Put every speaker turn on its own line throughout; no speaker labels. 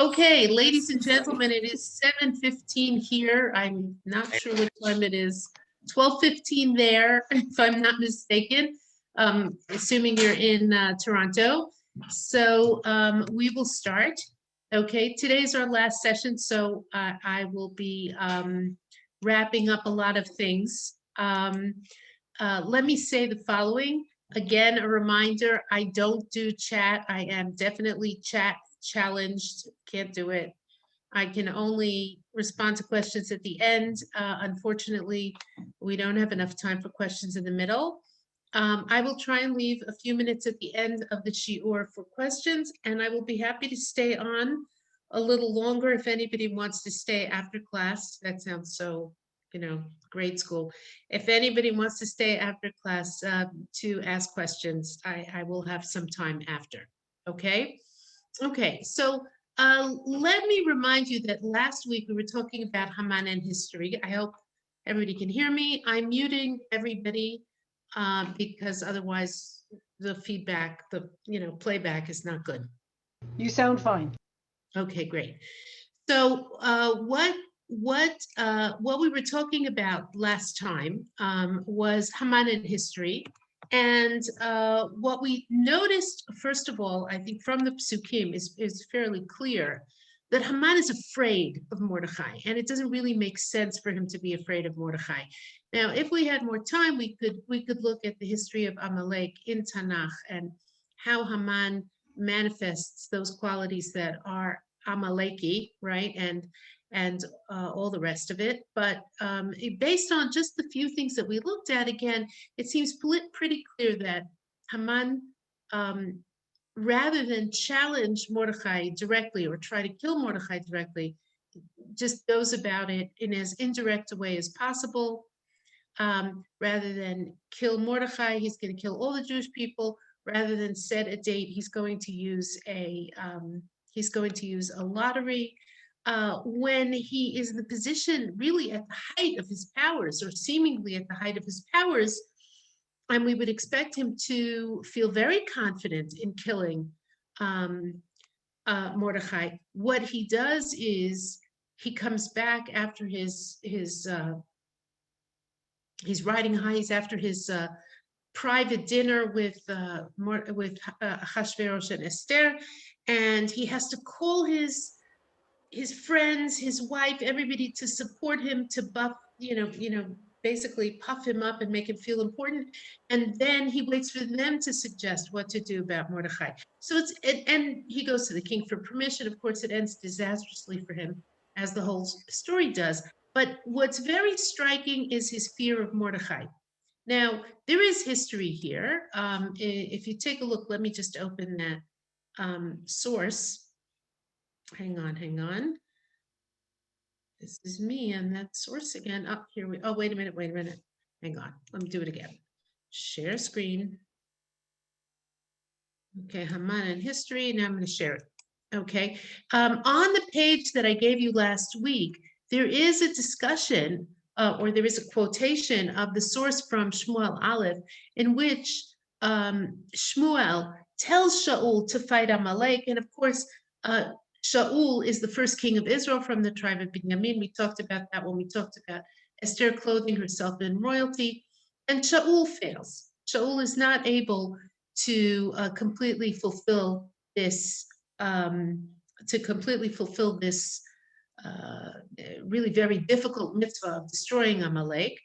Okay, ladies and gentlemen, it is 7:15 here. I'm not sure what time it is. 12:15 there, if I'm not mistaken, assuming you're in Toronto. So we will start. Okay, today's our last session, so I will be wrapping up a lot of things. Let me say the following. Again, a reminder, I don't do chat. I am definitely chat challenged, can't do it. I can only respond to questions at the end. Unfortunately, we don't have enough time for questions in the middle. I will try and leave a few minutes at the end of the shiur for questions, and I will be happy to stay on a little longer if anybody wants to stay after class. That sounds so, grade school. If anybody wants to stay after class to ask questions, I will have some time after, okay? Okay, so let me remind you that last week we were talking about Haman and history. I hope everybody can hear me. I'm muting everybody because otherwise the feedback, the playback is not good.
You sound fine.
Okay, great. So what we were talking about last time was Haman and history. And what we noticed, first of all, I think from the Psukim is fairly clear that Haman is afraid of Mordechai, and it doesn't really make sense for him to be afraid of Mordechai. Now, if we had more time, we could look at the history of Amalek in Tanakh and how Haman manifests those qualities that are Amaleki, right? And all the rest of it. But based on just the few things that we looked at, again, it seems pretty clear that Haman, rather than challenge Mordechai directly or try to kill Mordechai directly, just goes about it in as indirect a way as possible. Rather than kill Mordechai, he's going to kill all the Jewish people. Rather than set a date, he's going to use a lottery. When he is in the position really at the height of his powers, or seemingly at the height of his powers, and we would expect him to feel very confident in killing Mordechai. What he does is he comes back after he's riding high. He's after his private dinner with Achashverosh and Esther, and he has to call his friends, his wife, everybody to support him, to buff, basically puff him up and make him feel important. And then he waits for them to suggest what to do about Mordechai. So and he goes to the king for permission. Of course, it ends disastrously for him, as the whole story does. But what's very striking is his fear of Mordechai. Now, there is history here. If you take a look, let me just open that source. Hang on. This is me and that source again. Up here wait a minute. Hang on. Let me do it again. Share screen. Okay, Haman and history. Now I'm going to share it. Okay. On the page that I gave you last week, there is a discussion or there is a quotation of the source from Shmuel Aleph, in which Shmuel tells Shaul to fight Amalek. And of course, Shaul is the first king of Israel from the tribe of Benjamin. We talked about that when we talked about Esther clothing herself in royalty. And Shaul fails. Shaul is not able to completely fulfill this, really very difficult mitzvah of destroying Amalek.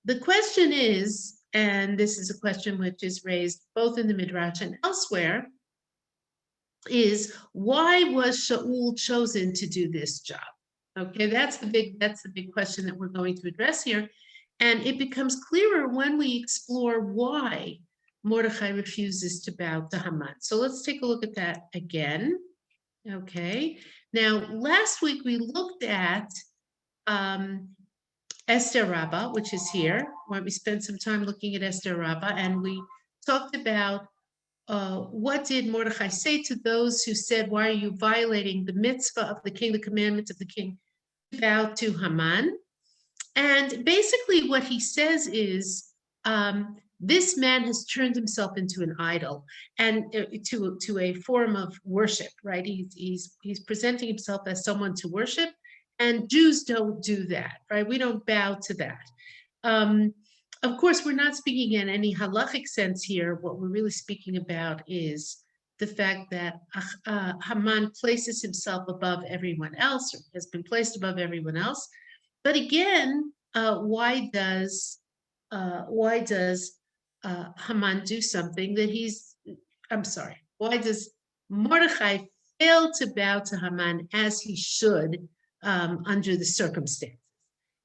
The question is, and this is a question which is raised both in the Midrash and elsewhere, is why was Shaul chosen to do this job? Okay, that's the big question that we're going to address here. And it becomes clearer when we explore why Mordechai refuses to bow to Haman. So let's take a look at that again. Okay, now last week we looked at Esther Rabbah, which is here, where we spent some time looking at Esther Rabbah, and we talked about what did Mordechai say to those who said, why are you violating the mitzvah of the king, the commandments of the king, to bow to Haman? And basically what he says is, this man has turned himself into an idol and to a form of worship, right? He's presenting himself as someone to worship, and Jews don't do that, right? We don't bow to that. Of course, we're not speaking in any halachic sense here. What we're really speaking about is the fact that Haman places himself above everyone else, or has been placed above everyone else. But again, why does Haman do something that why does Mordechai fail to bow to Haman as he should under the circumstances?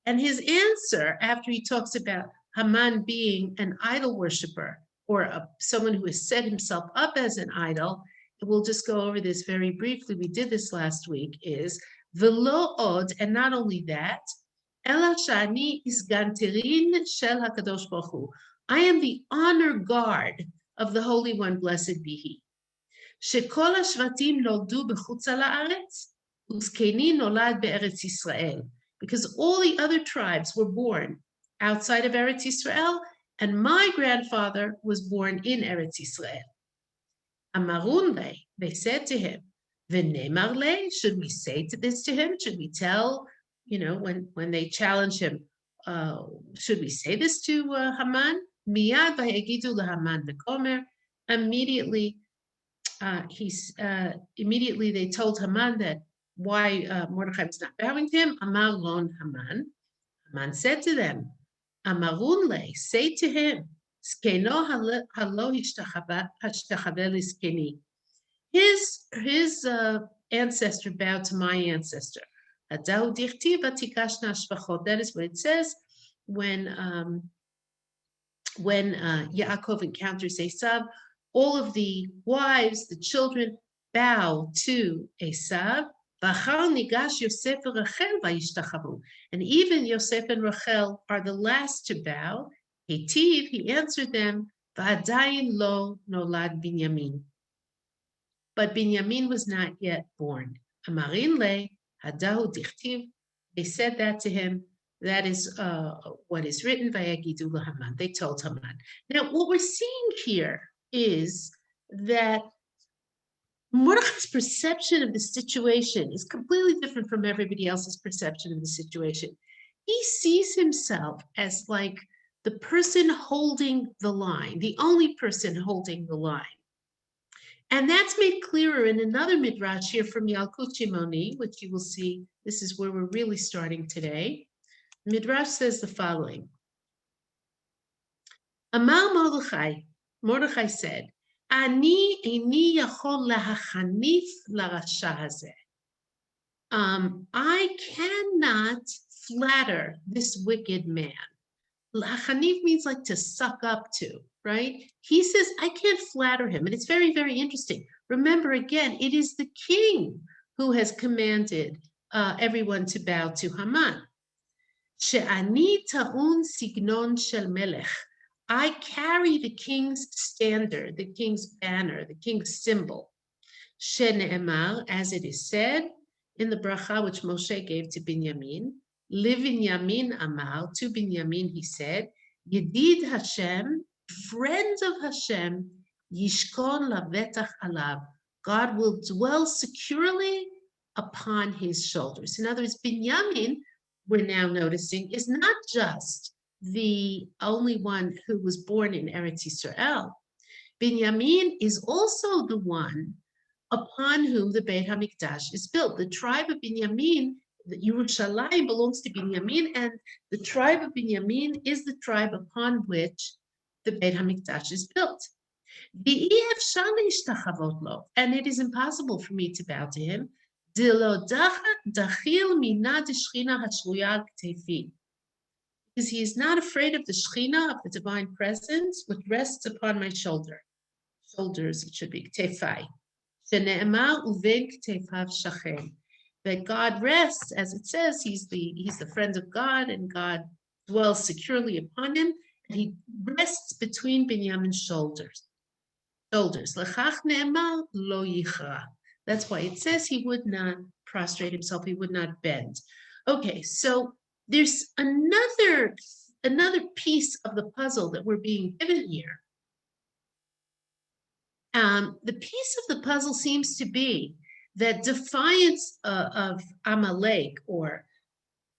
And his answer, after he talks about Haman being an idol worshiper, or someone who has set himself up as an idol, we'll just go over this very briefly. We did this last week, is Velo od, and not only that, Ela shani isganterin shel HaKadosh Baruch Hu. I am the honor guard of the Holy One, blessed be He. Shekol hashvatim noldu bechutz haaretz, uzkeni nolad be'eretz Yisrael. Because all the other tribes were born outside of Eretz Yisrael, and my grandfather was born in Eretz Yisrael. Amarun le, they said to him, v'nemar le, should we say this to him? Should we tell, when they challenge him, should we say this to Haman? Miyad v'yagidu leHaman v'komer. Immediately they told Haman that why Mordechai was not bowing to him. Amar lon Haman. Haman said to them, Amarun le, say to him, Skeno halo hashtachave liskeni. His ancestor bowed to my ancestor. That is what it says when Yaakov encounters Esav. All of the wives, the children, bow to Esav. And even Yosef and Rachel are the last to bow. He answered them, lo nolad Binyamin. But Binyamin was not yet born. Amarin le hadahu dichtiv. They said that to him. That is what is written. Vayagidu Haman. They told Haman. Now, what we're seeing here is that Mordechai's perception of the situation is completely different from everybody else's perception of the situation. He sees himself as like the person holding the line, the only person holding the line. And that's made clearer in another midrash here from Yalkut Shimoni, which you will see. This is where we're really starting today. Midrash says the following. Amar Mordechai said, Ani eini yachol lahachanif larasha hazeh. I cannot flatter this wicked man. Lahachanif means like to suck up to, right? He says, I can't flatter him. And it's very, very interesting. Remember, again, it is the king who has commanded everyone to bow to Haman. She'ani ta'un signon shel melech. I carry the king's standard, the king's banner, the king's symbol. Shene'emar, as it is said in the bracha which Moshe gave to Binyamin, Livinyamin Amar, to Binyamin he said, Yedid Hashem, friend of Hashem, Yishkon lavetach alav. God will dwell securely upon his shoulders. In other words, Binyamin, we're now noticing, is not just the only one who was born in Eretz Yisrael. Binyamin is also the one upon whom the Beit HaMikdash is built. The tribe of Binyamin, the Yerushalayim belongs to Binyamin, and the tribe of Binyamin is the tribe upon which the Beit HaMikdash is built. And it is impossible for me to bow to him. Because he is not afraid of the Shekhinah, of the divine presence, which rests upon my shoulders, it should be, Ktefai. That God rests, as it says, he's the friend of God, and God dwells securely upon him, and he rests between Binyamin's shoulders. Lechach ne'emar lo yichra. That's why it says he would not prostrate himself, he would not bend. Okay, so there's another another piece of the puzzle that we're being given here. The piece of the puzzle seems to be that defiance of Amalek, or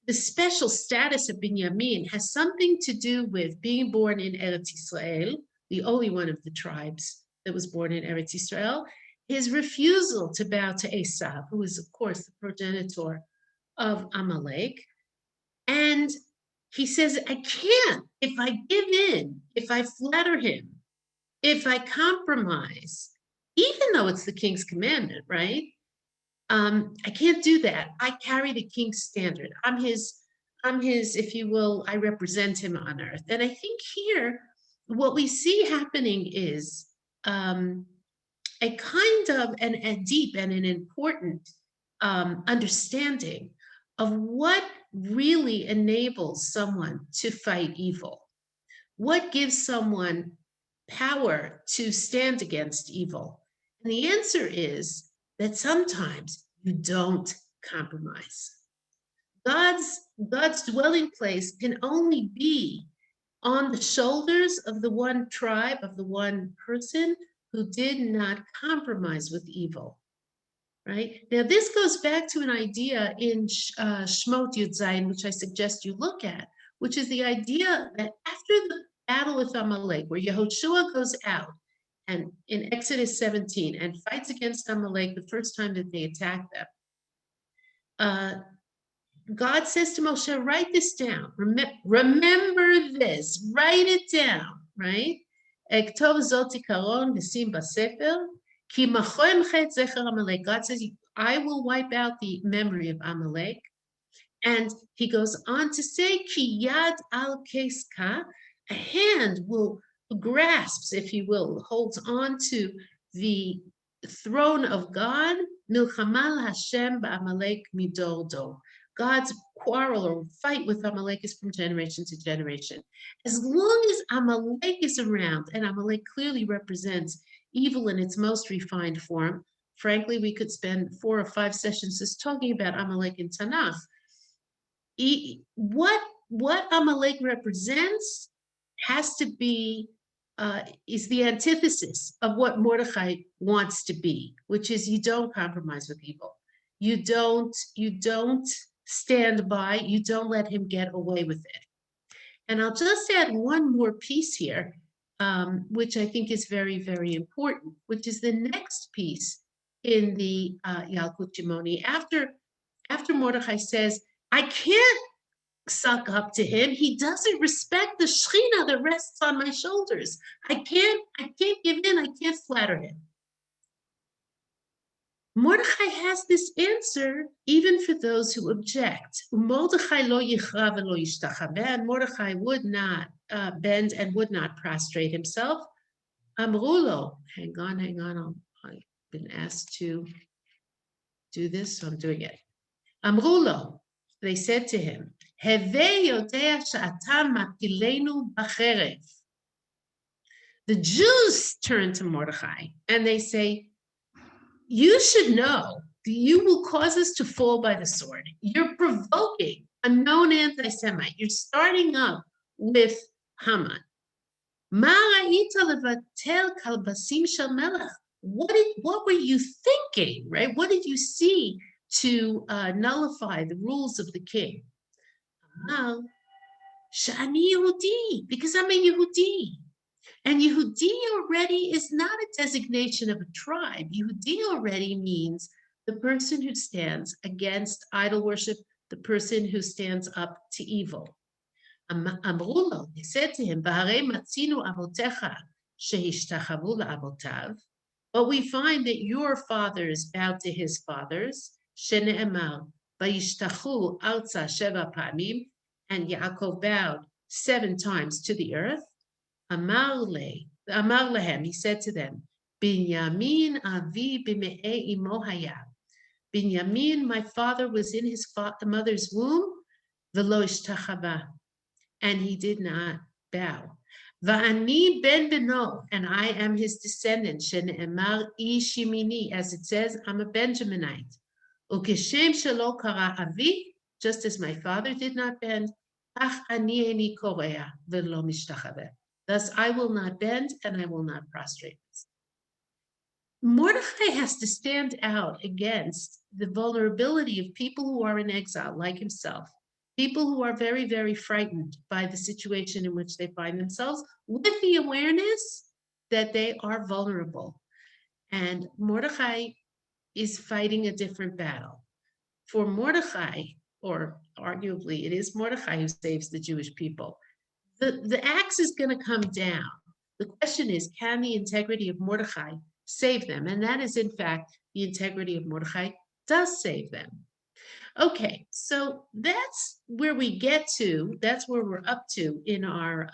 the special status of Binyamin, has something to do with being born in Eretz Israel, the only one of the tribes that was born in Eretz Israel, his refusal to bow to Esav, who is, of course, the progenitor of Amalek. And he says, I can't. If I give in, if I flatter him, if I compromise, even though it's the king's commandment, right? I can't do that. I carry the king's standard. I'm his, if you will, I represent him on earth. And I think here, what we see happening is a kind of a deep and an important understanding of what really enables someone to fight evil. What gives someone power to stand against evil? And the answer is that sometimes you don't compromise. God's dwelling place can only be on the shoulders of the one tribe, of the one person who did not compromise with evil, right? Now, this goes back to an idea in Shmot Yud Zayin, which I suggest you look at, which is the idea that after the battle with Amalek, where Yehoshua goes out and in Exodus 17 and fights against Amalek the first time that they attack them, God says to Moshe, write this down. Remember this. Write it down, right? God says, I will wipe out the memory of Amalek. And he goes on to say, Ki yad al keska, a hand will grasps, if you will, holds on to the throne of God. Milchamal Hashem ba'Amalek midor dor. God's quarrel or fight with Amalek is from generation to generation. As long as Amalek is around, and Amalek clearly represents evil in its most refined form. Frankly, we could spend 4 or 5 sessions just talking about Amalek in Tanakh. What Amalek represents has to be, is the antithesis of what Mordechai wants to be, which is you don't compromise with evil. You don't stand by, you don't let him get away with it. And I'll just add one more piece here, which I think is very, very important, which is the next piece in the Yalkut Shimoni. After Mordechai says, I can't suck up to him. He doesn't respect the Shechina that rests on my shoulders. I can't give in, I can't flatter him. Mordechai has this answer even for those who object. Mordechai lo yichra v'lo yishtachaveh. Mordechai would not bend and would not prostrate himself. Amrulo, hang on. I've been asked to do this, so I'm doing it. Amrulo, they said to him, Heve yodea she'ata matilenu b'cherev. The Jews turn to Mordechai and they say, you should know that you will cause us to fall by the sword. You're provoking a known anti-Semite. You're starting up with Haman. What were you thinking, right? What did you see to nullify the rules of the king? Shani Yehudi, because I'm a Yehudi. And Yehudi already is not a designation of a tribe. Yehudi already means the person who stands against idol worship, the person who stands up to evil. Amrulo, they said to him, B'harei matzinu avotecha shehishtachavu la'avotav. But we find that your fathers bowed to his fathers, shene'emar, vayishtachu arza sheva pa'amim, and Yaakov bowed 7 times to the earth. Amar lehem, he said to them, Binyamin avi b'me'e imo haya. Binyamin, my father, was in his mother's womb, v'lo ishtachava, and he did not bow. Va'ani ben beno, and I am his descendant, shene'emar ish yimini, as it says, I'm a Benjaminite. Ukeshem shelo kara avi, just as my father did not bend, Ach ani eini korea v'lo mishtachaveh. Thus I will not bend and I will not prostrate. Mordechai has to stand out against the vulnerability of people who are in exile, like himself, people who are very, very frightened by the situation in which they find themselves, with the awareness that they are vulnerable. And Mordechai is fighting a different battle. For Mordechai, or arguably it is Mordechai who saves the Jewish people, the axe is going to come down. The question is, can the integrity of Mordechai save them? And that is, in fact, the integrity of Mordechai does save them. Okay, so that's where we get to, that's where we're up to in our,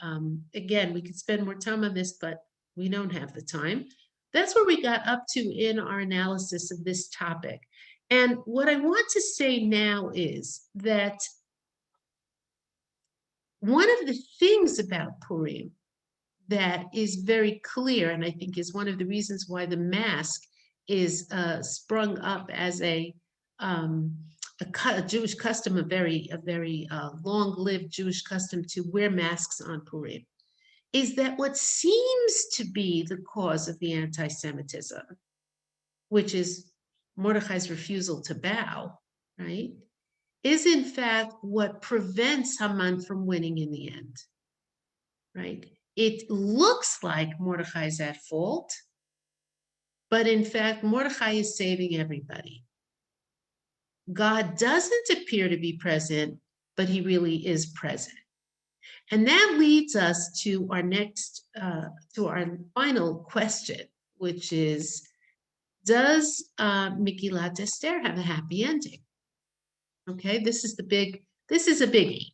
again, we could spend more time on this, but we don't have the time. That's where we got up to in our analysis of this topic. And what I want to say now is that one of the things about Purim that is very clear, and I think is one of the reasons why the mask is sprung up as a Jewish custom, a very long-lived Jewish custom to wear masks on Purim, is that what seems to be the cause of the anti-Semitism, which is Mordechai's refusal to bow, right, is in fact what prevents Haman from winning in the end, right? It looks like Mordechai is at fault, but in fact, Mordechai is saving everybody. God doesn't appear to be present, but he really is present. And that leads us to our next, to our final question, which is, does Megillat Esther have a happy ending? Okay, this is a biggie.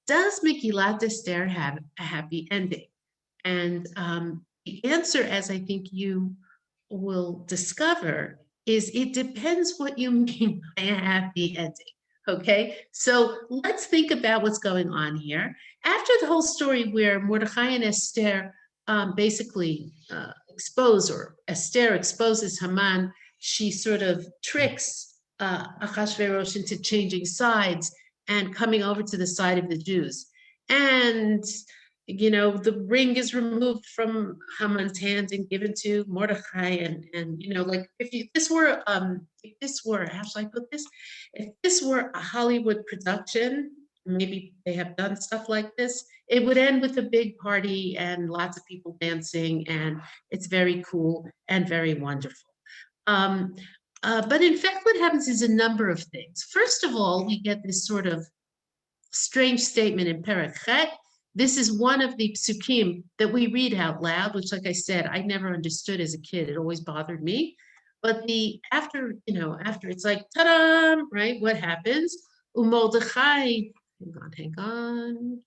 Does Megillat Esther have a happy ending? And the answer, as I think you will discover, is it depends what you mean by a happy ending. Okay, so let's think about what's going on here. After the whole story where Mordechai and Esther basically expose, or Esther exposes Haman, she sort of tricks Achashverosh into changing sides and coming over to the side of the Jews. And the ring is removed from Haman's hand and given to Mordechai, and like if this were how shall I put this? If this were a Hollywood production, maybe they have done stuff like this, it would end with a big party and lots of people dancing, and it's very cool and very wonderful. But in fact, what happens is a number of things. First of all, we get this sort of strange statement in Perek Chet. This is one of the psukim that we read out loud, which, like I said, I never understood as a kid. It always bothered me. But after it's like, ta-da, right? What happens? Mordechai, hang on.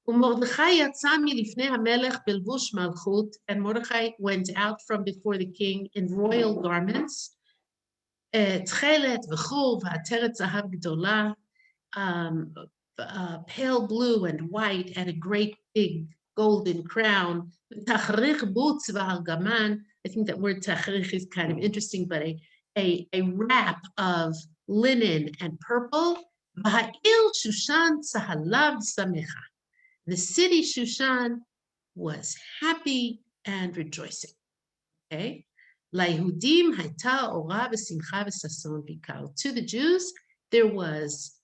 Mordechai yatsa milifnei hamelech belvush malchut, and Mordechai went out from before the king in royal garments. תכלת וחור ועטרת זהב גדולה, pale blue and white, and a great big golden crown. תכריך בוץ וארגמן. I think that word תכריך is kind of interesting, but a wrap of linen and purple. והעיר שושן צהלה ושמחה. The city Shushan was happy and rejoicing. Okay. ליהודים הייתה אורה ושמחה וששון בעיקר. To the Jews, there was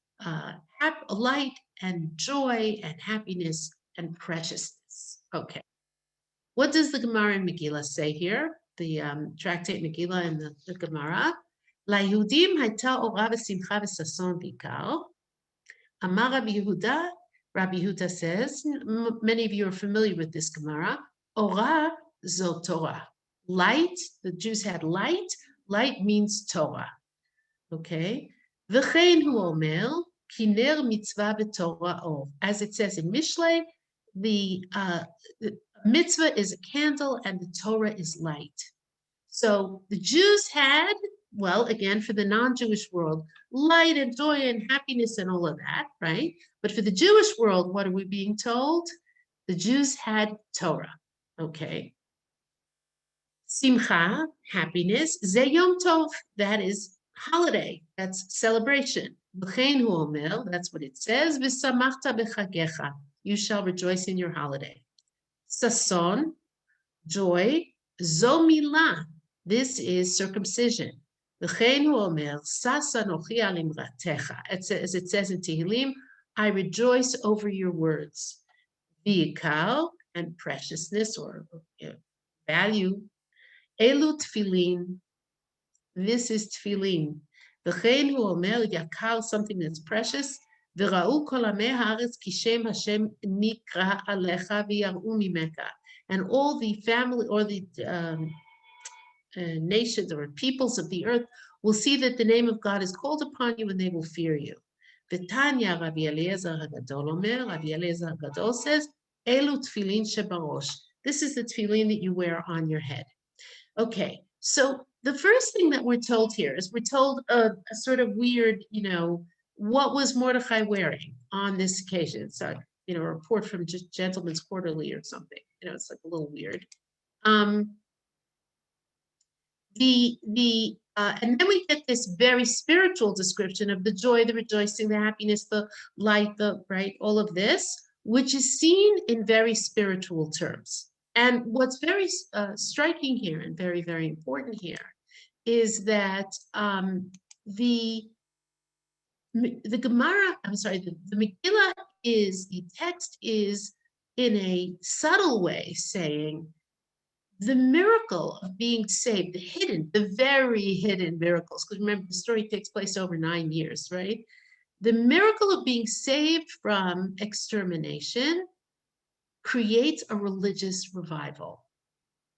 light and joy and happiness and preciousness. Okay. What does the Gemara in Megillah say here? The tractate Megillah and the Gemara. ליהודים הייתה אורה ושמחה וששון בעיקר. אמר רבי יהודה, Rabbi Yehuda says, many of you are familiar with this Gemara, Ora zo Torah. Light, the Jews had light. Light means Torah. Okay? V'chein hu omer, kiner mitzvah b'Torah or. As it says in Mishlei, the mitzvah is a candle and the Torah is light. So the Jews had, well, again, for the non-Jewish world, light and joy and happiness and all of that, right? But for the Jewish world, what are we being told? The Jews had Torah, okay? Simcha, happiness, ze yom tov, that is holiday, that's celebration. V'chein hu omer, that's what it says. V'samachta b'chagecha, you shall rejoice in your holiday. Sason, joy. Zo milah, this is circumcision. V'chein hu omer, sas anochi al imratecha, as it says in Tehillim, I rejoice over your words. V'yikal, and preciousness or value. Elu tefillin, this is tefillin. V'chein hu omer yakal, something that's precious. V'ra'u kol amei haaretz ki shem Hashem nikra alecha v'yar'u mimeka. And all the family or the nations or peoples of the earth will see that the name of God is called upon you and they will fear you. V'tanya Rabbi Eliezer HaGadol omer, Rabbi Eliezer HaGadol says, Elu tefillin shebarosh. This is the tefillin that you wear on your head. Okay, so the first thing that we're told here is we're told a sort of weird, what was Mordechai wearing on this occasion? It's a report from Gentleman's Quarterly or something. It's like a little weird. And then we get this very spiritual description of the joy, the rejoicing, the happiness, the light, all of this, which is seen in very spiritual terms. And what's very striking here and very, very important here is that the Gemara, the Megillah the text is in a subtle way saying the miracle of being saved, the very hidden miracles, because remember the story takes place over 9 years, right? The miracle of being saved from extermination creates a religious revival.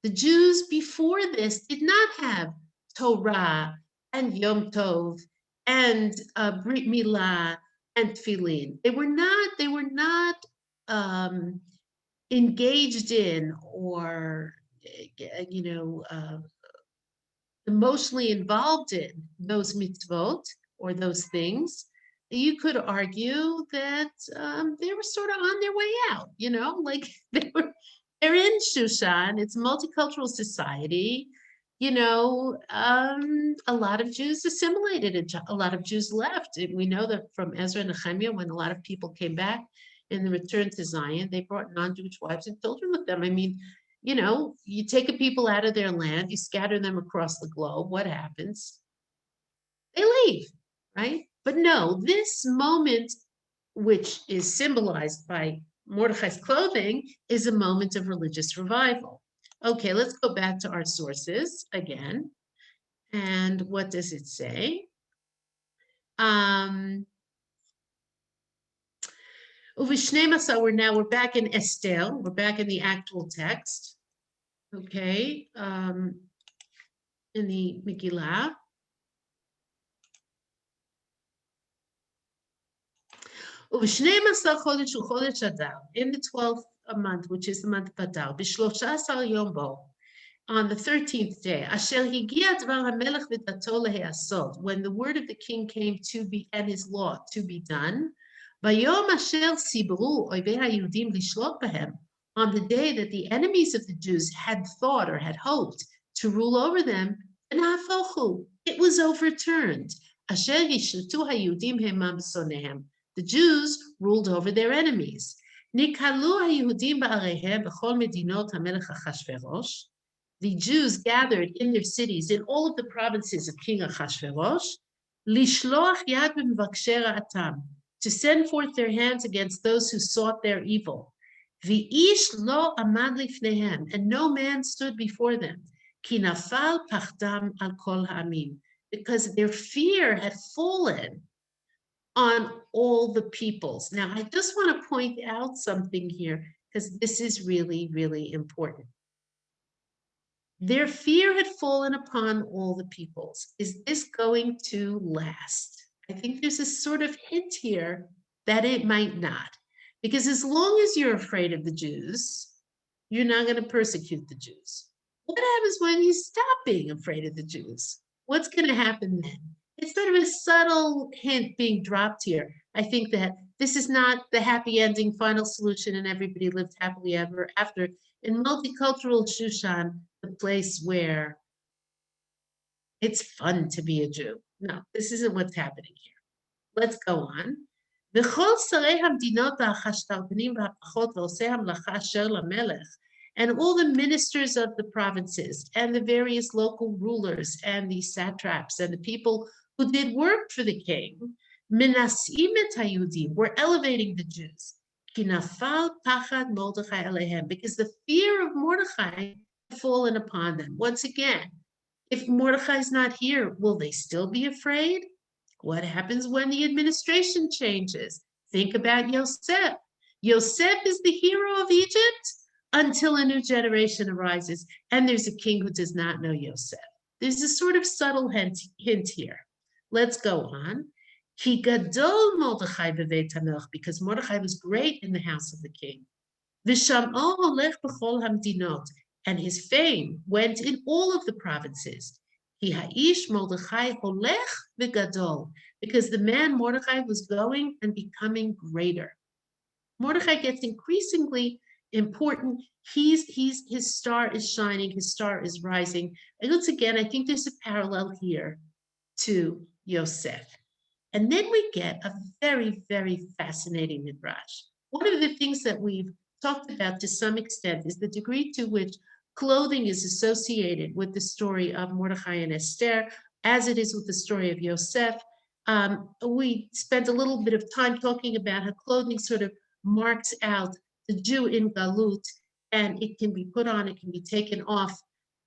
The Jews before this did not have Torah and Yom Tov and Brit Milah and Tefillin. They were not engaged in or emotionally involved in those mitzvot or those things. You could argue that they were sort of on their way out, they're in Shushan, it's a multicultural society, a lot of Jews assimilated and a lot of Jews left. And we know that from Ezra and Nehemiah, when a lot of people came back in the return to Zion, they brought non-Jewish wives and children with them. You take a people out of their land, you scatter them across the globe, what happens? They leave, right? But no, this moment, which is symbolized by Mordechai's clothing, is a moment of religious revival. Okay, let's go back to our sources again. And what does it say? We're back in Esther. We're back in the actual text. Okay, in the Megillah. In the 12th month, which is the month of Adar, on the 13th day, when the word of the king came to be and his law to be done, on the day that the enemies of the Jews had thought or had hoped to rule over them, it was overturned. The Jews ruled over their enemies. The Jews gathered in their cities in all of the provinces of King Achashverosh, to send forth their hands against those who sought their evil. And no man stood before them, because their fear had fallen on all the peoples. Now, I just want to point out something here, because this is really, really important. Their fear had fallen upon all the peoples. Is this going to last? I think there's a sort of hint here that it might not. Because as long as you're afraid of the Jews, you're not going to persecute the Jews. What happens when you stop being afraid of the Jews? What's going to happen then? It's sort of a subtle hint being dropped here. I think that this is not the happy ending final solution and everybody lived happily ever after. In multicultural Shushan, the place where it's fun to be a Jew, No, this isn't what's happening here. Let's go on. וכל שרי המדינות החשטלטנים והפחות ועושי המלאכה אשר למלך, and all the ministers of the provinces and the various local rulers and the satraps and the people who did work for the king, מנשאים את היהודים, were elevating the Jews. כי נפל פחד מרדכי עליהם, because the fear of Mordechai had fallen upon them. Once again, if Mordechai is not here, will they still be afraid? What happens when the administration changes? Think about Yosef. Yosef is the hero of Egypt until a new generation arises, and there's a king who does not know Yosef. There's a sort of subtle hint here. Let's go on. Ki gadol Mordechai b'veit hamelech, because Mordechai was great in the house of the king. V'sham'o holech b'chol hamdinot, and his fame went in all of the provinces. Ki ha'ish Mordechai holech v'gadol, because the man Mordechai was going and becoming greater. Mordechai gets increasingly important. His star is shining, his star is rising. And once again, I think there's a parallel here to Yosef. And then we get a very, very fascinating midrash. One of the things that we've talked about to some extent is the degree to which clothing is associated with the story of Mordechai and Esther, as it is with the story of Yosef. We spent a little bit of time talking about how clothing sort of marks out the Jew in Galut, and it can be put on, it can be taken off.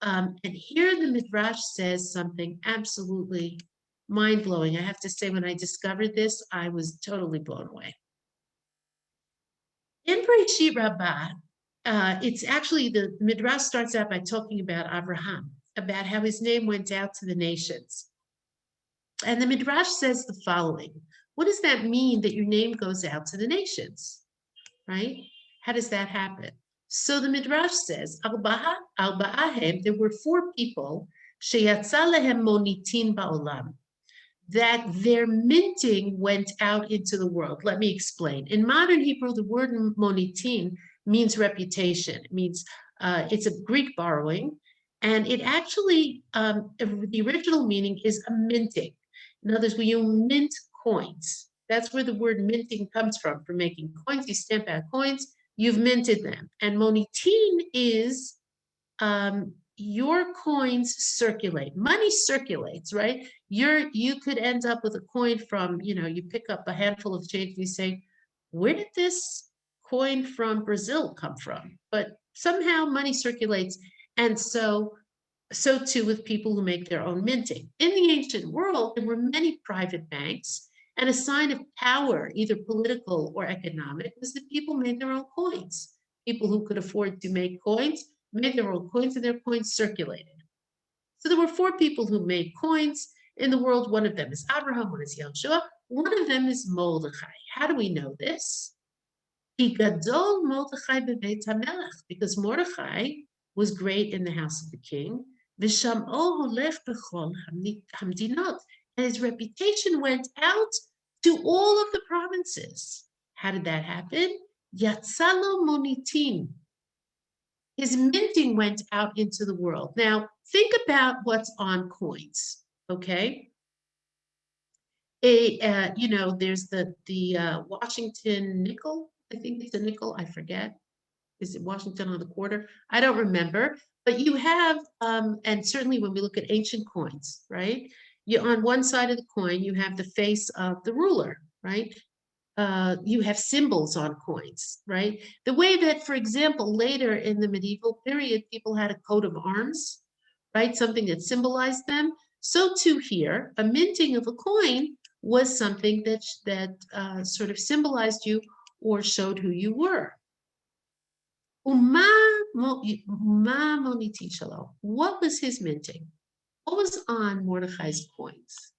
And here the Midrash says something absolutely mind-blowing. I have to say, when I discovered this, I was totally blown away. In Bereshit Rabbah, it's actually, the Midrash starts out by talking about Abraham, about how his name went out to the nations. And the Midrash says the following. What does that mean, that your name goes out to the nations, right? How does that happen? So the Midrash says, Arba'ahem, there were 4 people, sheyatza lehem monitin ba'olam, that their minting went out into the world. Let me explain. In modern Hebrew, the word monitin means reputation. It means it's a Greek borrowing, and it actually, the original meaning is a minting. In other words, when you mint coins, that's where the word minting comes from, for making coins. You stamp out coins, you've minted them. And monitin is your coins circulate. Money circulates, right? You could end up with a coin from, you pick up a handful of change and you say, where did this coin from Brazil come from? But somehow money circulates. And so too with people who make their own minting. In the ancient world, there were many private banks, and a sign of power, either political or economic, was that people made their own coins. People who could afford to make coins made their own coins, and their coins circulated. So there were 4 people who made coins in the world. One of them is Abraham, one is Yehoshua, one of them is Mordechai. How do we know this? Gadol Mordechai b'veit hamelech, because Mordechai was great in the house of the king. V'sham'o holech b'chol hamdinot, and his reputation went out to all of the provinces. How did that happen? Yatzalo monitin. His minting went out into the world. Now, think about what's on coins, okay? There's the Washington nickel. I think it's a nickel, I forget. Is it Washington on the quarter? I don't remember. But you have, and certainly when we look at ancient coins, right? On one side of the coin, you have the face of the ruler, right? You have symbols on coins, right? The way that, for example, later in the medieval period, people had a coat of arms, right? Something that symbolized them. So too here, a minting of a coin was something that sort of symbolized you or showed who you were. What was his minting? What was on Mordechai's coins?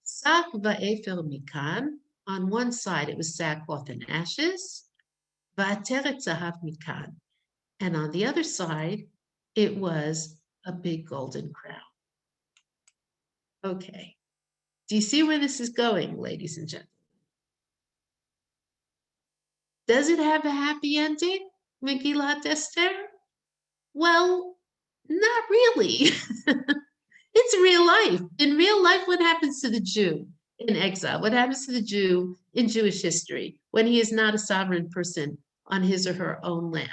Sak va'efer mikan. On one side, it was sackcloth and ashes. Va'ateret zahav mikan. And on the other side, it was a big golden crown. Okay. Do you see where this is going, ladies and gentlemen? Does it have a happy ending, Megillat Esther? Well, not really. It's real life. In real life, what happens to the Jew in exile? What happens to the Jew in Jewish history when he is not a sovereign person on his or her own land?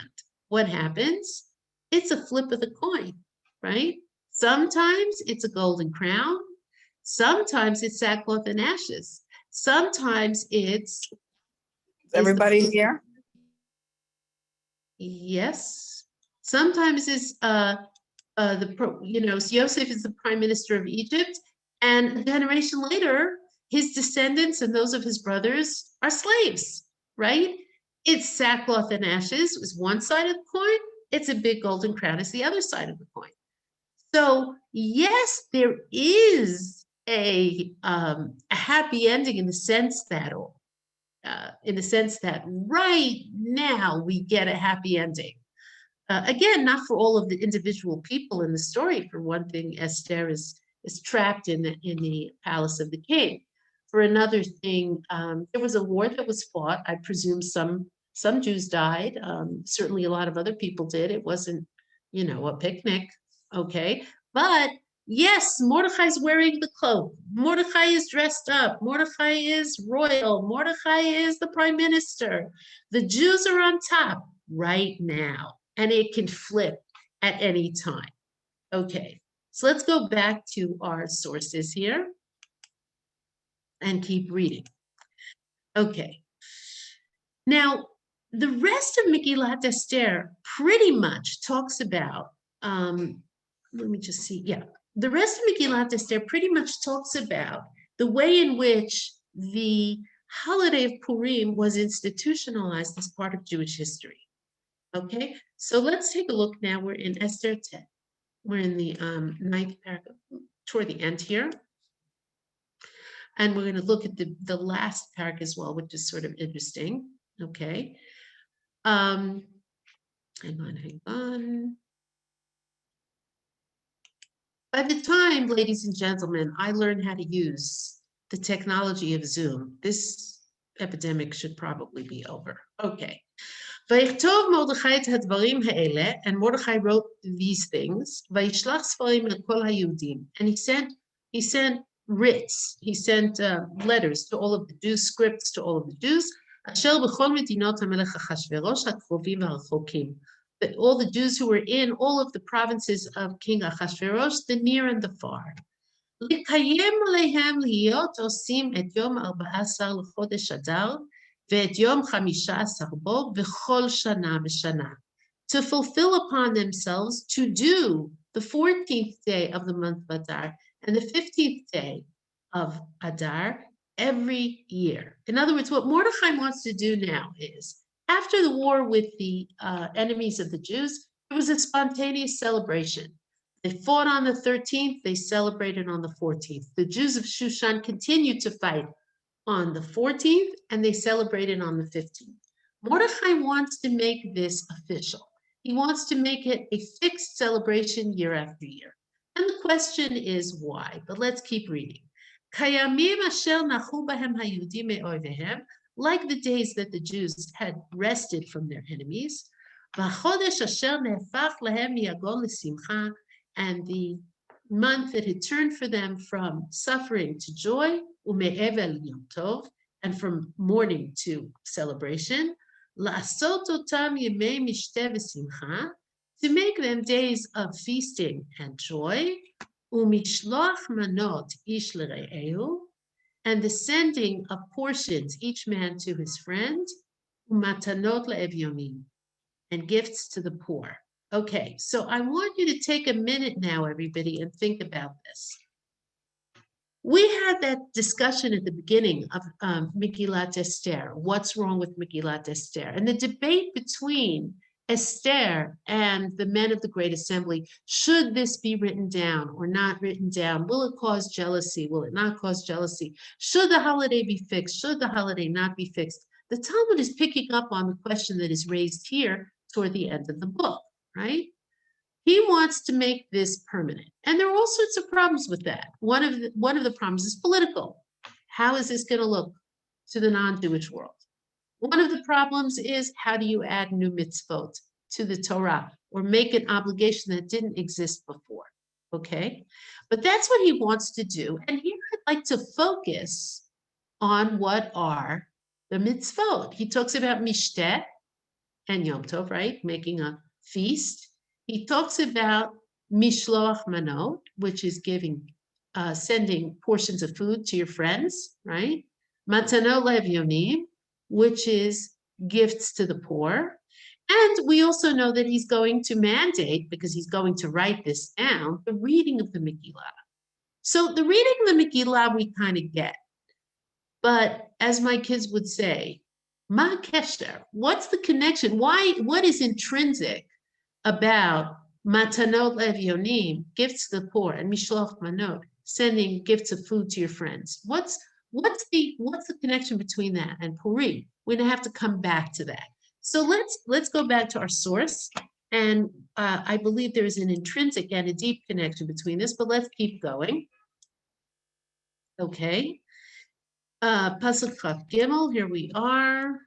What happens? It's a flip of the coin, right? Sometimes it's a golden crown. Sometimes it's sackcloth and ashes. Sometimes it's...
Everybody here?
Yes. Sometimes it's Yosef is the prime minister of Egypt, and a generation later, his descendants and those of his brothers are slaves, right? It's sackcloth and ashes is one side of the coin. It's a big golden crown is the other side of the coin. So yes, there is a happy ending in the sense that right now we get a happy ending. Again, not for all of the individual people in the story. For one thing, Esther is trapped in the palace of the king. For another thing, there was a war that was fought. I presume some Jews died. Certainly a lot of other people did. It wasn't, a picnic, okay? But yes, Mordechai's wearing the cloak. Mordechai is dressed up. Mordechai is royal. Mordechai is the prime minister. The Jews are on top right now, and it can flip at any time. Okay, so let's go back to our sources here and keep reading. Okay, now the rest of Megillat Esther pretty much talks about, let me just see, yeah. The rest of Megillat Esther pretty much talks about the way in which the holiday of Purim was institutionalized as part of Jewish history. Okay, so let's take a look now. We're in Esther 10. We're in the 9th paragraph, toward the end here. And we're going to look at the last paragraph as well, which is sort of interesting. Okay. Hang on. By the time, ladies and gentlemen, I learned how to use the technology of Zoom, this epidemic should probably be over. Okay. ויכתוב מרדכי את הדברים האלה, and Mordechai wrote these things, וישלח ספרים לכל היהודים, and he sent writs, he sent letters to all of the Jews, scripts to all of the Jews, אשר בכל מדינות המלך אחשוורוש הקרובים והרחוקים. But all the Jews who were in all of the provinces of King Achashverosh, the near and the far. לקיים עליהם להיות עושים את יום 14 לחודש אדר, ואת יום 15 בו בכל שנה ושנה. To fulfill upon themselves to do the 14th day of the month of Adar and the 15th day of Adar every year. In other words, what Mordechai wants to do now is, after the war with the enemies of the Jews, it was a spontaneous celebration. They fought on the 13th, they celebrated on the 14th. The Jews of Shushan continued to fight on the 14th, and they celebrated on the 15th. Mordechai wants to make this official. He wants to make it a fixed celebration year after year. And the question is why, but let's keep reading. Kayamim asher nachu bahem hayudim me'oivehem, like the days that the Jews had rested from their enemies, v'chodesh asher nehepach lahem miyagon l'simcha, and the month that had turned for them from suffering to joy, ume'evel yom tov, and from mourning to celebration, la'asot otam yemei mishteh v'simcha, to make them days of feasting and joy, umishloach manot ish l're'ehu, and the sending of portions, each man to his friend, umatanot le'evyomim, and gifts to the poor. Okay, so I want you to take a minute now, everybody, and think about this. We had that discussion at the beginning of Megillat Esther. What's wrong with Megillat Esther? And the debate between Esther and the men of the Great Assembly, should this be written down or not written down? Will it cause jealousy? Will it not cause jealousy? Should the holiday be fixed? Should the holiday not be fixed? The Talmud is picking up on the question that is raised here toward the end of the book, right? He wants to make this permanent. And there are all sorts of problems with that. One of the problems is political. How is this going to look to the non-Jewish world? One of the problems is, how do you add new mitzvot to the Torah or make an obligation that didn't exist before? Okay. But that's what he wants to do. And here I'd like to focus on what are the mitzvot. He talks about Mishteh and Yom Tov, right? Making a feast. He talks about Mishloach Manot, which is sending portions of food to your friends, right? Matanot Levyonim, which is gifts to the poor. And we also know that he's going to mandate, because he's going to write this down, the reading of the Megillah. So the reading of the Megillah we kind of get. But as my kids would say, Ma kesher, what's the connection? What is intrinsic about Matanot Levyonim, gifts to the poor, and Mishloach Manot, sending gifts of food to your friends? What's the connection between that and Purim? We're gonna have to come back to that. So let's go back to our source, and I believe there is an intrinsic and a deep connection between this, but let's keep going. Okay. Pasuk Chaf Gimel, here we are.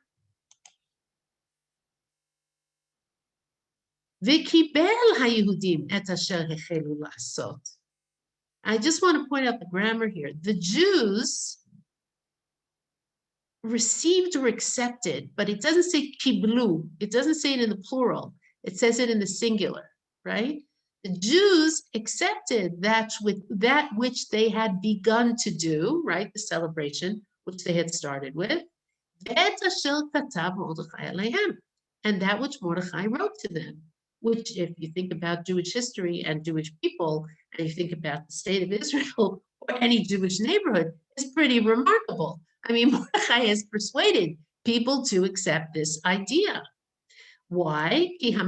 V'kibel haYehudim et asher hechelu la'asot. I just want to point out the grammar here. The Jews received or accepted, but it doesn't say kiblu. It doesn't say it in the plural. It says it in the singular, right? The Jews accepted that which they had begun to do, right? The celebration, which they had started with. And that which Mordechai wrote to them, which, if you think about Jewish history and Jewish people, and you think about the state of Israel or any Jewish neighborhood, is pretty remarkable. I mean, Mordechai has persuaded people to accept this idea. Why? Because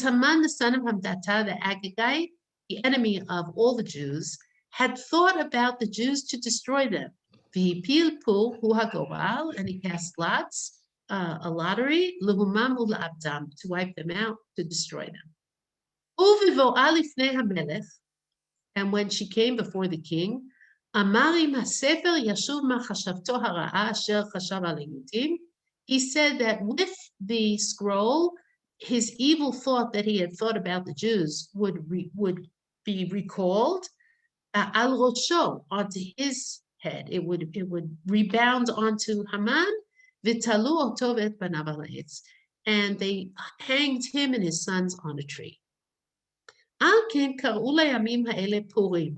Haman, the son of Hamdatah, the Agagite, the enemy of all the Jews, had thought about the Jews to destroy them. And he cast lots, a lottery, to wipe them out, to destroy them. And when she came before the king, he said that with the scroll, his evil thought that he had thought about the Jews would be recalled al rosho, onto his head. It would rebound onto Haman, v'talu otov et banav al ha'etz, and they hanged him and his sons on a tree. Al ken kar'u layamim ha'ele Purim.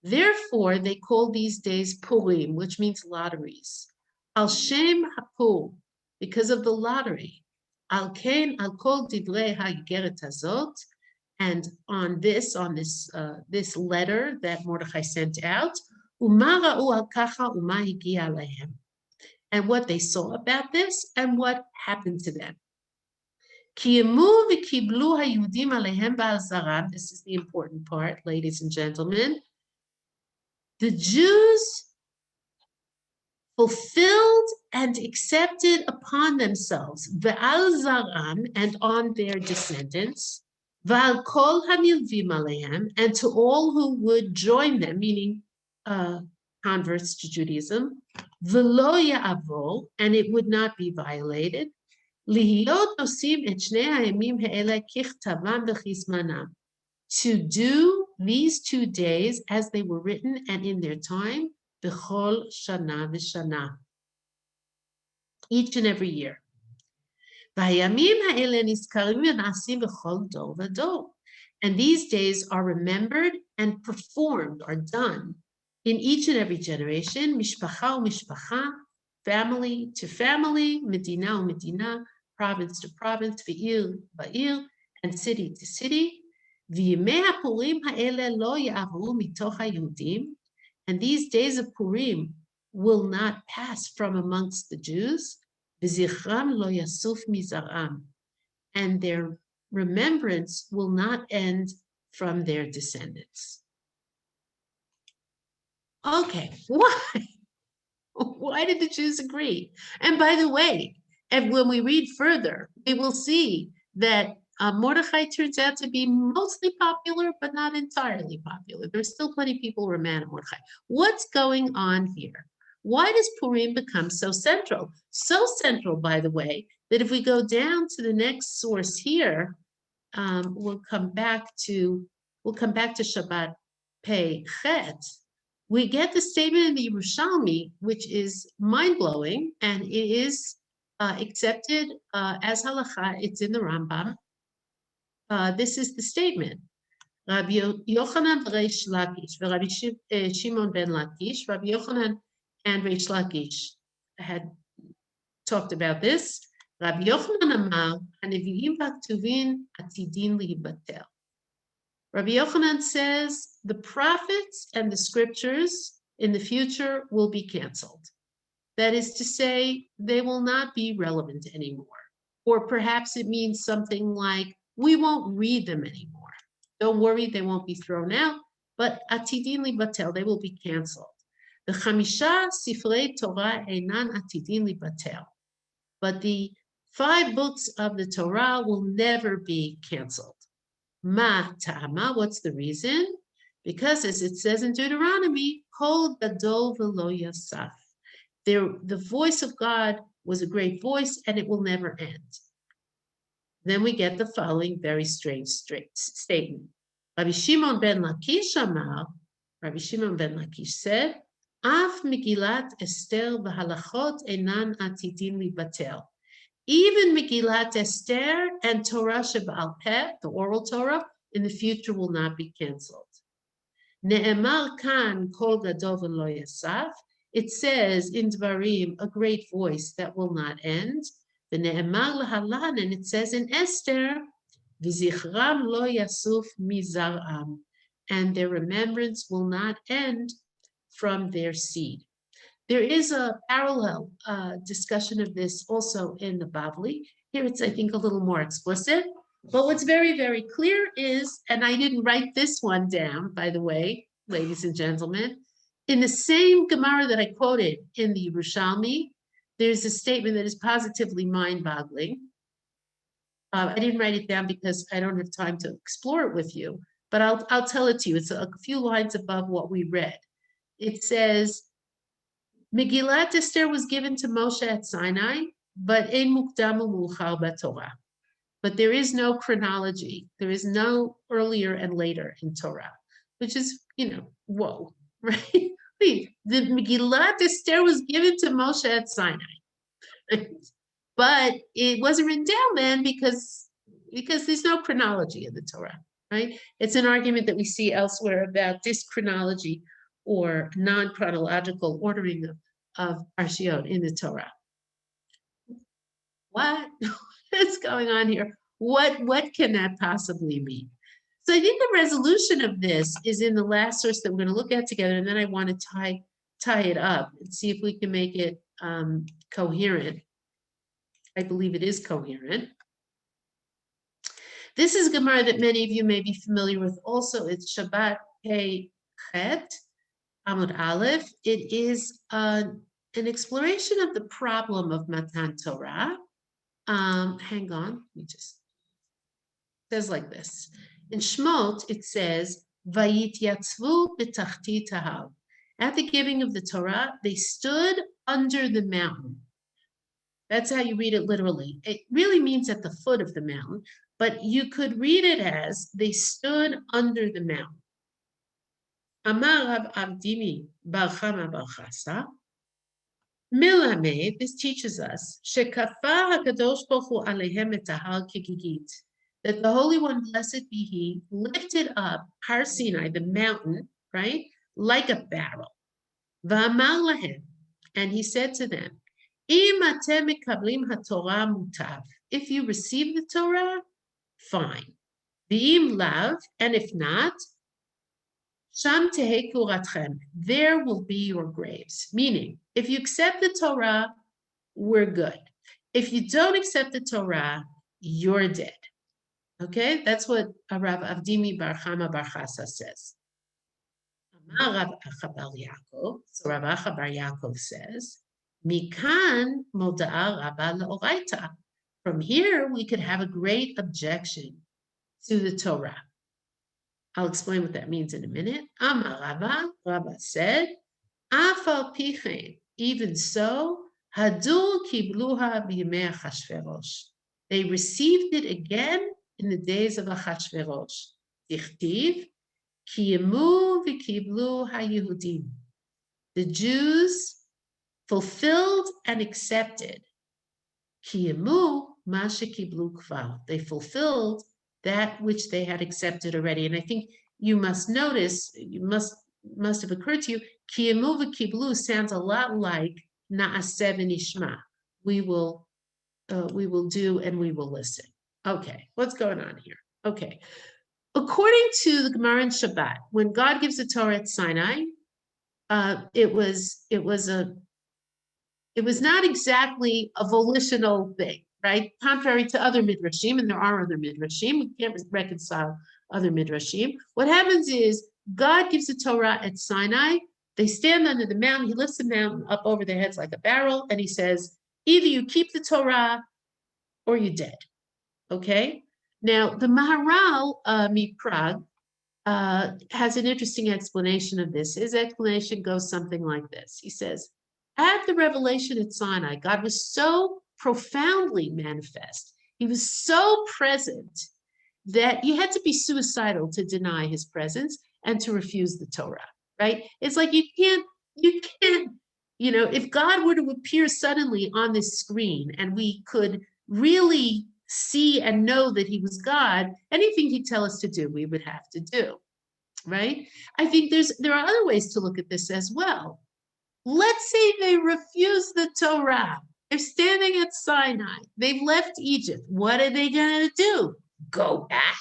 Therefore, they call these days Purim, which means lotteries. Al shem hapur, because of the lottery. Al ken al kol divrei ha'igeret hazot, and on this letter that Mordechai sent out, Uma ra'u al kacha uma higia alehem, and what they saw about this and what happened to them. Kiemu v'kiblu haYehudim alehem ba'al zaram. This is the important part, ladies and gentlemen. The Jews fulfilled and accepted upon themselves ve'al zaram, and on their descendants, ve'al kol hanilvim alehem, and to all who would join them, meaning converts to Judaism, ve'lo ya'avor, and it would not be violated, lihiyot osim et shnei ha'yamim ha'ele kichtavam v'chizmanam, to do these 2 days as they were written and in their time, b'chol shana v'shana, each and every year. V'hayamim ha'ele nizkarim v'nasim b'chol dor v'dor, and these days are remembered and performed, are done, in each and every generation, mishpacha u'mishpacha, family to family, medina u'medina, province to province, v'ir v'ir, and city to city. V'yimei ha'purim ha'ele lo ya'avru mitoch ha'Yehudim, and these days of Purim will not pass from amongst the Jews. V'zichram lo yasuf mizaram, and their remembrance will not end from their descendants. Okay, why? Why did the Jews agree? And by the way, and when we read further, we will see that Mordechai turns out to be mostly popular, but not entirely popular. There's still plenty of people who are mad at Mordechai. What's going on here? Why does Purim become so central? So central, by the way, that if we go down to the next source here, we'll come back to Shabbat Pei Chet. We get the statement in the Yerushalmi, which is mind-blowing, and it is accepted as halacha. It's in the Rambam. This is the statement. Rabbi Yochanan Reish Lakish, Rabbi Shimon ben Lakish, Rabbi Yochanan and Reish Lakish had talked about this. Rabbi Yochanan Amar, Hanevi'im v'Ktuvim atidin libatel. Rabbi Yochanan says the prophets and the scriptures in the future will be canceled. That is to say, they will not be relevant anymore. Or perhaps it means something like, we won't read them anymore. Don't worry, they won't be thrown out, but atidin libatel, they will be canceled. The Chamisha Sifrei Torah einan atidin libatel. But the 5 books of the Torah will never be canceled. Ma ta'ama, what's the reason? Because as it says in Deuteronomy, Kol gadol v'lo yasaf. The voice of God was a great voice and it will never end. Then we get the following very strange statement. Rabbi Shimon ben Lakish Amar, Rabbi Shimon ben Lakish said, Af Megillat Esther v'halachot enan atidin libatel. Even Megillat Esther and Torah Sheba'al Peh, the oral Torah, in the future will not be canceled. Ne'emar kan kol gadol v'lo yasaf. It says in Dvarim, a great voice that will not end. The Ne'emar lahalan, and it says in Esther, v'zichram lo yasuf mizaram, and their remembrance will not end from their seed. There is a parallel discussion of this also in the Bavli. Here it's, I think, a little more explicit. But what's very, very clear is, and I didn't write this one down, by the way, ladies and gentlemen, in the same Gemara that I quoted in the Yerushalmi, there's a statement that is positively mind-boggling. I didn't write it down because I don't have time to explore it with you, but I'll tell it to you. It's a few lines above what we read. It says, Megillat Esther was given to Moshe at Sinai, but ein mukdam u'muchar b'Torah. But there is no chronology. There is no earlier and later in Torah, which is, whoa, right? The Megillat Esther was given to Moshe at Sinai, but it wasn't written down then because there's no chronology in the Torah, right? It's an argument that we see elsewhere about dyschronology or non-chronological ordering of parshiot in the Torah. What? What's going on here? What can that possibly mean? So I think the resolution of this is in the last source that we're going to look at together, and then I want to tie it up and see if we can make it coherent. I believe it is coherent. This is Gemara that many of you may be familiar with also. It's Shabbat Pei Chet, Amud Aleph. It is an exploration of the problem of Matan Torah. Hang on, it says like this. In Shmot, it says, Vayityatzvu b'tachti tahav. At the giving of the Torah, they stood under the mountain. That's how you read it literally. It really means at the foot of the mountain, but you could read it as they stood under the mountain. Amar Rab Avdimi bar Chama bar Chasa. Milamed, this teaches us, Shekafar HaKadosh Baruch Hu Alehem et Hahar Kigigit, that the Holy One, blessed be He, lifted up Har Sinai, the mountain, right, like a barrel. V'amar lahem, and He said to them, Im atem mekablim haTorah mutav. If you receive the Torah, fine. V'im lav, and if not, Sham tehei kuratchem, there will be your graves. Meaning, if you accept the Torah, we're good. If you don't accept the Torah, you're dead. Okay, that's what Rav Avdimi bar Chama bar Chasa says. Amar Rav Acha bar Yaakov, so Rav Acha bar Yaakov says, Mikan moda'a rabba la'oraita. From here, we could have a great objection to the Torah. I'll explain what that means in a minute. Amar Rabba, Rabba said, Afal pichen, even so, Hadu kibluha b'yemei Achashverosh. They received it again in the days of Achashverosh. Dichtiv, kiyamu v'kiblu haYehudim. The Jews fulfilled and accepted. Kiyamu ma shekiblu kvar. They fulfilled that which they had accepted already. And I think you must notice, must have occurred to you, kiyamu v'kiblu sounds a lot like na'aseh v'nishma. We will do and we will listen. Okay, what's going on here? Okay. According to the Gemara in Shabbat, when God gives the Torah at Sinai, it was not exactly a volitional thing, right? Contrary to other midrashim, and there are other midrashim, we can't reconcile other midrashim. What happens is God gives the Torah at Sinai. They stand under the mountain. He lifts the mountain up over their heads like a barrel, and he says, either you keep the Torah or you're dead. Okay? Now, the Maharal Prague has an interesting explanation of this. His explanation goes something like this. He says, at the revelation at Sinai, God was so profoundly manifest. He was so present that you had to be suicidal to deny his presence and to refuse the Torah, right? It's like you can't, if God were to appear suddenly on this screen and we could really see and know that he was God, anything he'd tell us to do, we would have to do, right? I think there are other ways to look at this as well. Let's say they refuse the Torah. They're standing at Sinai. They've left Egypt. What are they going to do? Go back?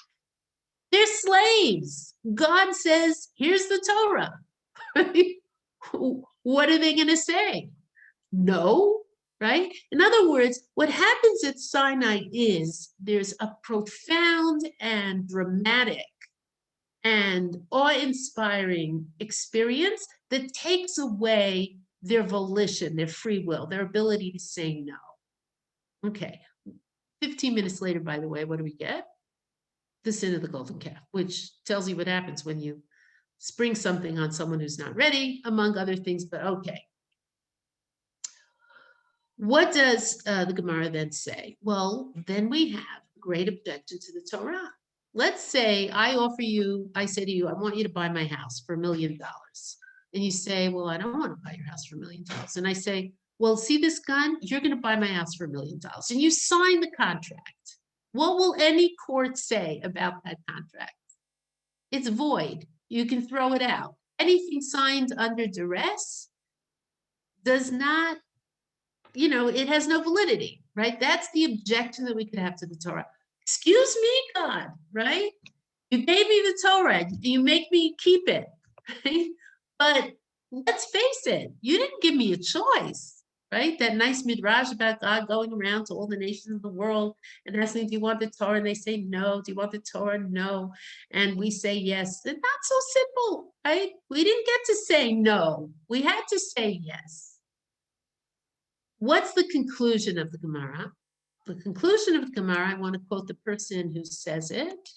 They're slaves. God says, here's the Torah. What are they going to say? No, right? In other words, what happens at Sinai is there's a profound and dramatic and awe-inspiring experience that takes away their volition, their free will, their ability to say no. Okay, 15 minutes later, by the way, what do we get? The sin of the golden calf, which tells you what happens when you spring something on someone who's not ready, among other things, but okay. What does the Gemara then say? Well, then we have a great objection to the Torah. Let's say I say to you, I want you to buy my house for $1 million. And you say, well, I don't want to buy your house for $1 million. And I say, well, see this gun? You're going to buy my house for $1 million. And you sign the contract. What will any court say about that contract? It's void. You can throw it out. Anything signed under duress does not, it has no validity, right? That's the objection that we could have to the Torah. Excuse me, God, right? You gave me the Torah. You make me keep it, right? But let's face it, you didn't give me a choice, right? That nice midrash about God going around to all the nations of the world and asking, do you want the Torah? And they say, no. Do you want the Torah? No. And we say, yes. It's not so simple, right? We didn't get to say no. We had to say yes. What's the conclusion of the Gemara? The conclusion of the Gemara, I want to quote the person who says it,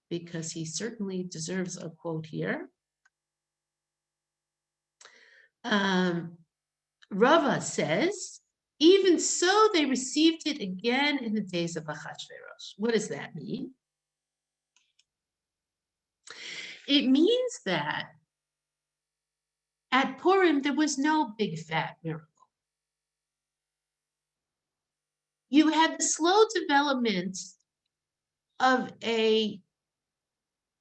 because he certainly deserves a quote here. Rava says, even so, they received it again in the days of Achashverosh. What does that mean? It means that at Purim, there was no big fat miracle. You had the slow development of a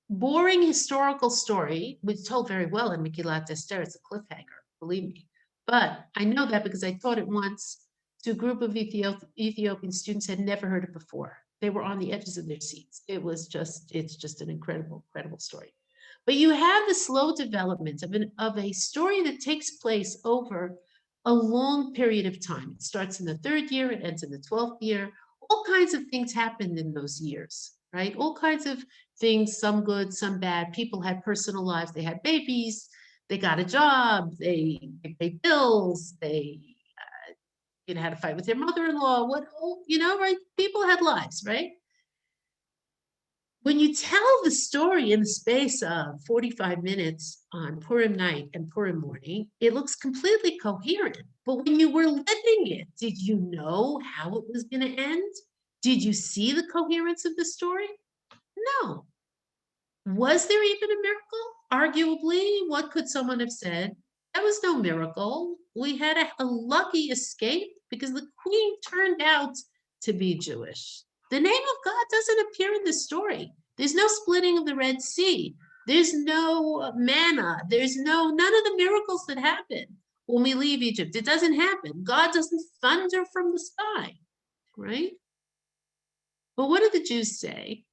boring historical story, which told very well in Megillat Esther. It's a cliffhanger, believe me. But I know that because I taught it once to a group of Ethiopian students who had never heard it before. They were on the edges of their seats. It's just an incredible, incredible story. But you have the slow development of a story that takes place over a long period of time. It starts in the 3rd year, it ends in the 12th year. All kinds of things happened in those years, right? All kinds of things, some good, some bad. People had personal lives, they had babies, they got a job, they paid bills, they had a fight with their mother-in-law, right? People had lives, right? When you tell the story in the space of 45 minutes on Purim night and Purim morning, it looks completely coherent. But when you were living it, did you know how it was going to end? Did you see the coherence of the story? No. Was there even a miracle? Arguably, what could someone have said? That was no miracle. We had a lucky escape because the queen turned out to be Jewish. The name of God doesn't appear in this story. There's no splitting of the Red Sea. There's no manna. There's none of the miracles that happen when we leave Egypt. It doesn't happen. God doesn't thunder from the sky, right? But what do the Jews say?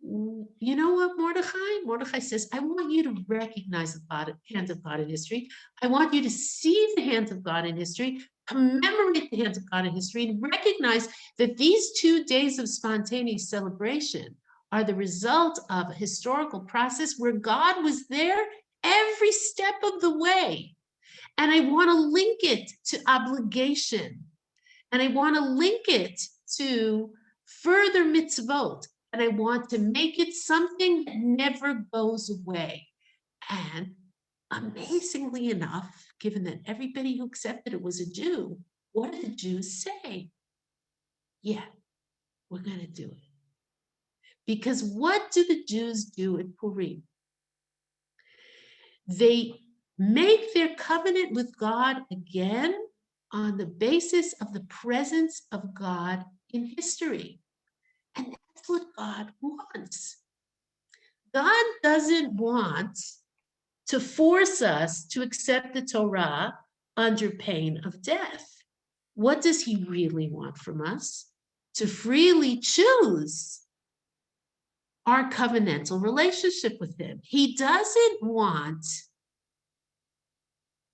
You know what, Mordechai? Mordechai says, I want you to recognize the hand of God in history. I want you to see the hand of God in history, commemorate the hand of God in history, and recognize that these 2 days of spontaneous celebration are the result of a historical process where God was there every step of the way. And I want to link it to obligation. And I want to link it to further mitzvot. And I want to make it something that never goes away. And amazingly enough, given that everybody who accepted it was a Jew, what did the Jews say? Yeah, we're going to do it. Because what do the Jews do at Purim? They make their covenant with God again on the basis of the presence of God in history. And that's what God wants. God doesn't want to force us to accept the Torah under pain of death. What does he really want from us? To freely choose our covenantal relationship with him. He doesn't want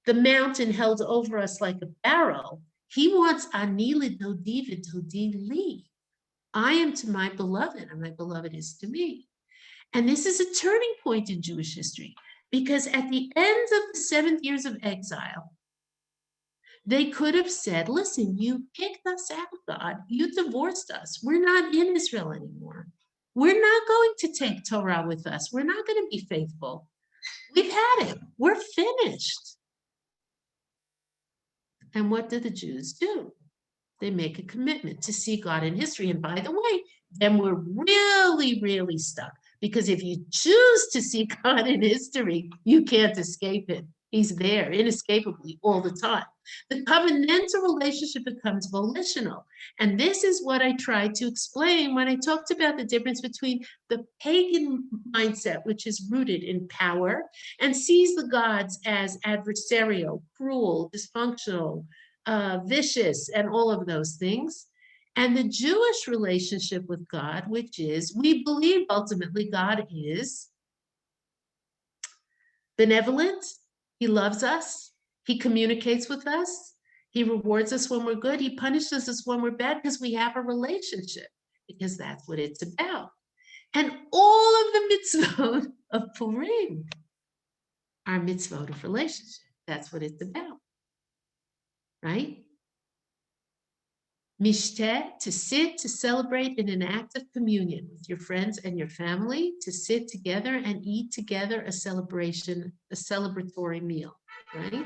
the mountain held over us like a barrel. He wants ani lidodi v'dodi li. I am to my beloved, and my beloved is to me. And this is a turning point in Jewish history, because at the end of the 7 years of exile, they could have said, listen, you kicked us out, God. You divorced us. We're not in Israel anymore. We're not going to take Torah with us. We're not going to be faithful. We've had it. We're finished. And what do the Jews do? They make a commitment to see God in history. And by the way, then we're really, really stuck. Because if you choose to see God in history, you can't escape it. He's there inescapably all the time. The covenantal relationship becomes volitional. And this is what I tried to explain when I talked about the difference between the pagan mindset, which is rooted in power and sees the gods as adversarial, cruel, dysfunctional, vicious, and all of those things. And the Jewish relationship with God, which is, we believe ultimately God is benevolent. He loves us. He communicates with us. He rewards us when we're good. He punishes us when we're bad because we have a relationship, because that's what it's about. And all of the mitzvot of Purim are mitzvot of relationship. That's what it's about, right? Mishteh, to sit, to celebrate in an act of communion with your friends and your family, to sit together and eat together a celebration, a celebratory meal, right?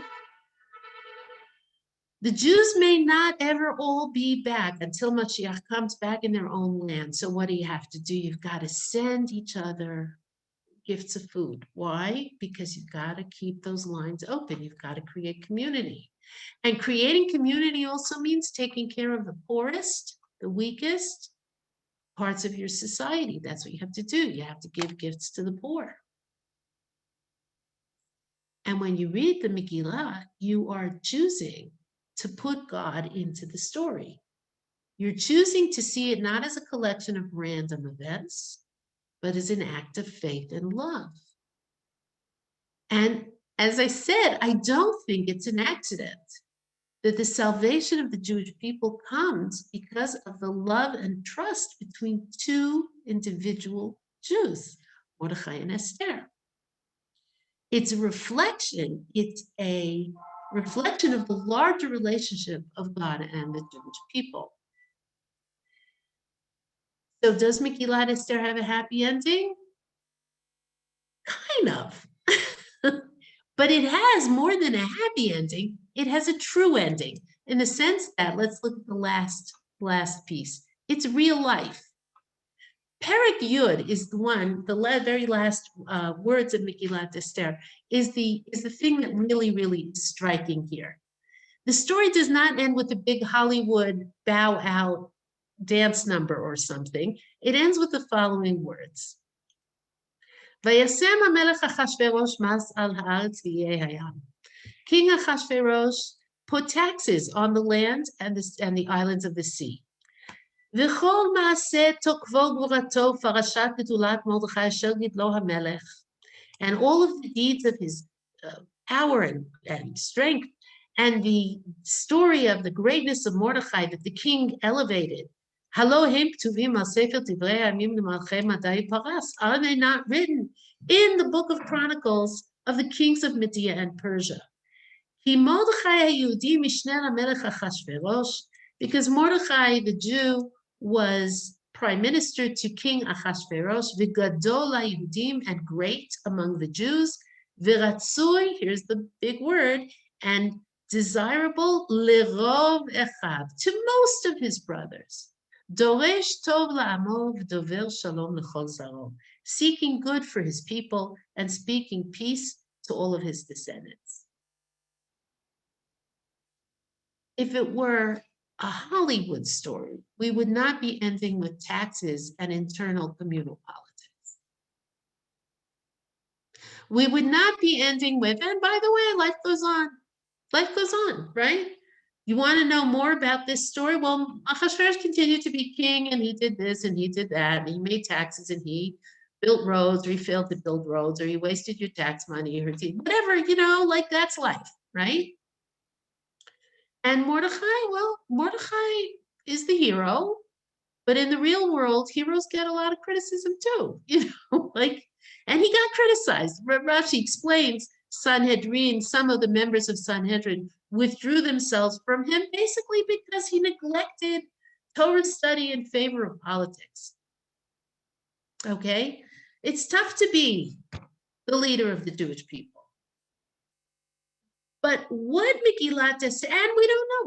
The Jews may not ever all be back until Mashiach comes back in their own land. So what do you have to do? You've got to send each other gifts of food. Why? Because you've got to keep those lines open. You've got to create community. And creating community also means taking care of the poorest, the weakest parts of your society. That's what you have to do. You have to give gifts to the poor. And when you read the Megillat, you are choosing to put God into the story. You're choosing to see it not as a collection of random events, but as an act of faith and love. And as I said, I don't think it's an accident that the salvation of the Jewish people comes because of the love and trust between 2 individual Jews, Mordechai and Esther. It's a reflection of the larger relationship of God and the Jewish people. So does Megillat Esther have a happy ending? Kind of. But it has more than a happy ending. It has a true ending in the sense that, let's look at the last piece. It's real life. Perek Yud is the one, the very last words of Megillat Esther is the thing that really is striking here. The story does not end with a big Hollywood bow out dance number or something. It ends with the following words. Vayasem HaMelech Achashverosh mas al haaretz v'yeh hayam. King Achashverosh put taxes on the land and the islands of the sea. V'chol ma'aseh tokvo gvurato farashat gedulat Mordechai asher gidlo HaMelech. And all of the deeds of his power and strength and the story of the greatness of Mordechai that the king elevated. Are they not written in the book of Chronicles of the kings of Media and Persia? Because Mordechai the Jew was prime minister to King Achashverosh, and great among the Jews, here's the big word, and desirable lerov echad, to most of his brothers. Doresh tov la'amo v'dover shalom l'chol zaro, seeking good for his people and speaking peace to all of his descendants. If it were a Hollywood story, we would not be ending with taxes and internal communal politics. We would not be ending with, and by the way, life goes on. Life goes on, right? You want to know more about this story? Well, Achashverosh continued to be king, and he did this, and he did that, and he made taxes, and he built roads, or he failed to build roads, or he wasted your tax money, or whatever, like that's life, right? And Mordechai, well, Mordechai is the hero, but in the real world, heroes get a lot of criticism too, and he got criticized. Rashi explains Sanhedrin, some of the members of Sanhedrin withdrew themselves from him basically because he neglected Torah study in favor of politics. Okay? It's tough to be the leader of the Jewish people. But what Megillat says, and we don't know.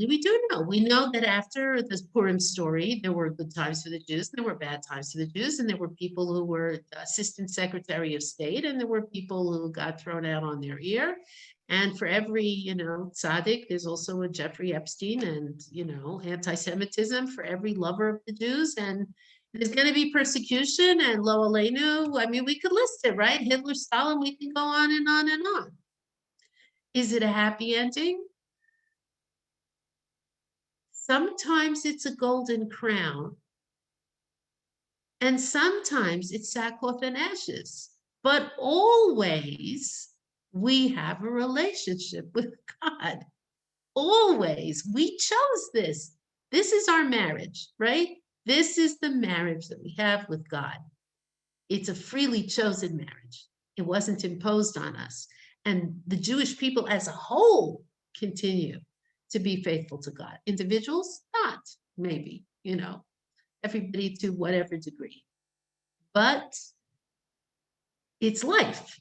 We do know. We know that after the Purim story, there were good times for the Jews, and there were bad times for the Jews, and there were people who were assistant secretary of state, and there were people who got thrown out on their ear. And for every, tzaddik, there's also a Jeffrey Epstein and, anti-Semitism for every lover of the Jews. And there's going to be persecution and lo aleinu. I mean, we could list it, right? Hitler, Stalin, we can go on and on and on. Is it a happy ending? Sometimes it's a golden crown. And sometimes it's sackcloth and ashes. But always we have a relationship with God. Always. We chose this. This is our marriage, right? This is the marriage that we have with God. It's a freely chosen marriage. It wasn't imposed on us. And the Jewish people as a whole continue to be faithful to God. Individuals, not, maybe, everybody to whatever degree. But it's life.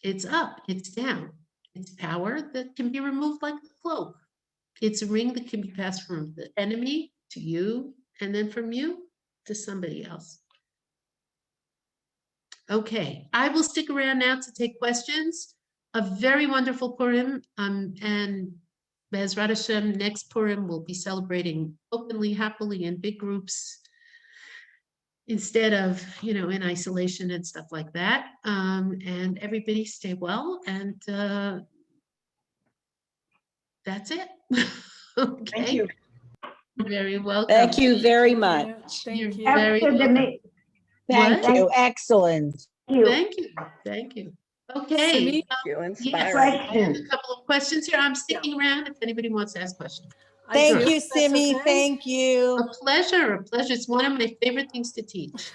It's up, it's down. It's power that can be removed like a cloak. It's a ring that can be passed from the enemy to you, and then from you to somebody else. Okay, I will stick around now to take questions. A very wonderful Purim, and Be'ezrat Hashem, next Purim we'll be celebrating openly, happily, in big groups, instead of, in isolation and stuff like that. And everybody stay well, and that's it. Okay.
Thank you.
You're very welcome.
Thank you very much.
You're
Thank you.
very
After the
welcome.
meeting.
Thank
What?
you. Excellent.
Thank you. Thank you. Okay.
Simi?
You
Yes,
inspiring.
I have a couple of questions here. I'm sticking around if anybody wants to ask questions.
I
Thank
do,
you,
if that's
Simi.
okay.
Thank you.
A pleasure, a pleasure. It's one of my favorite things to teach.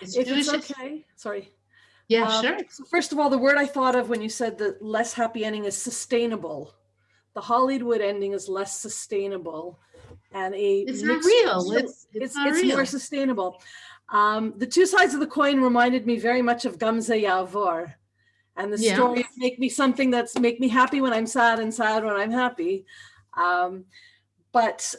It's
If
Jewish.
it's okay, sorry.
Yeah, sure.
So first of all, the word I thought of when you said the less happy ending is sustainable. The Hollywood ending is less sustainable. and
It's not real. It's not real.
more sustainable. The two sides of the coin reminded me very much of Gamze Yavor, and the
Yeah.
stories make me something that's make me happy when I'm sad and sad when I'm happy. But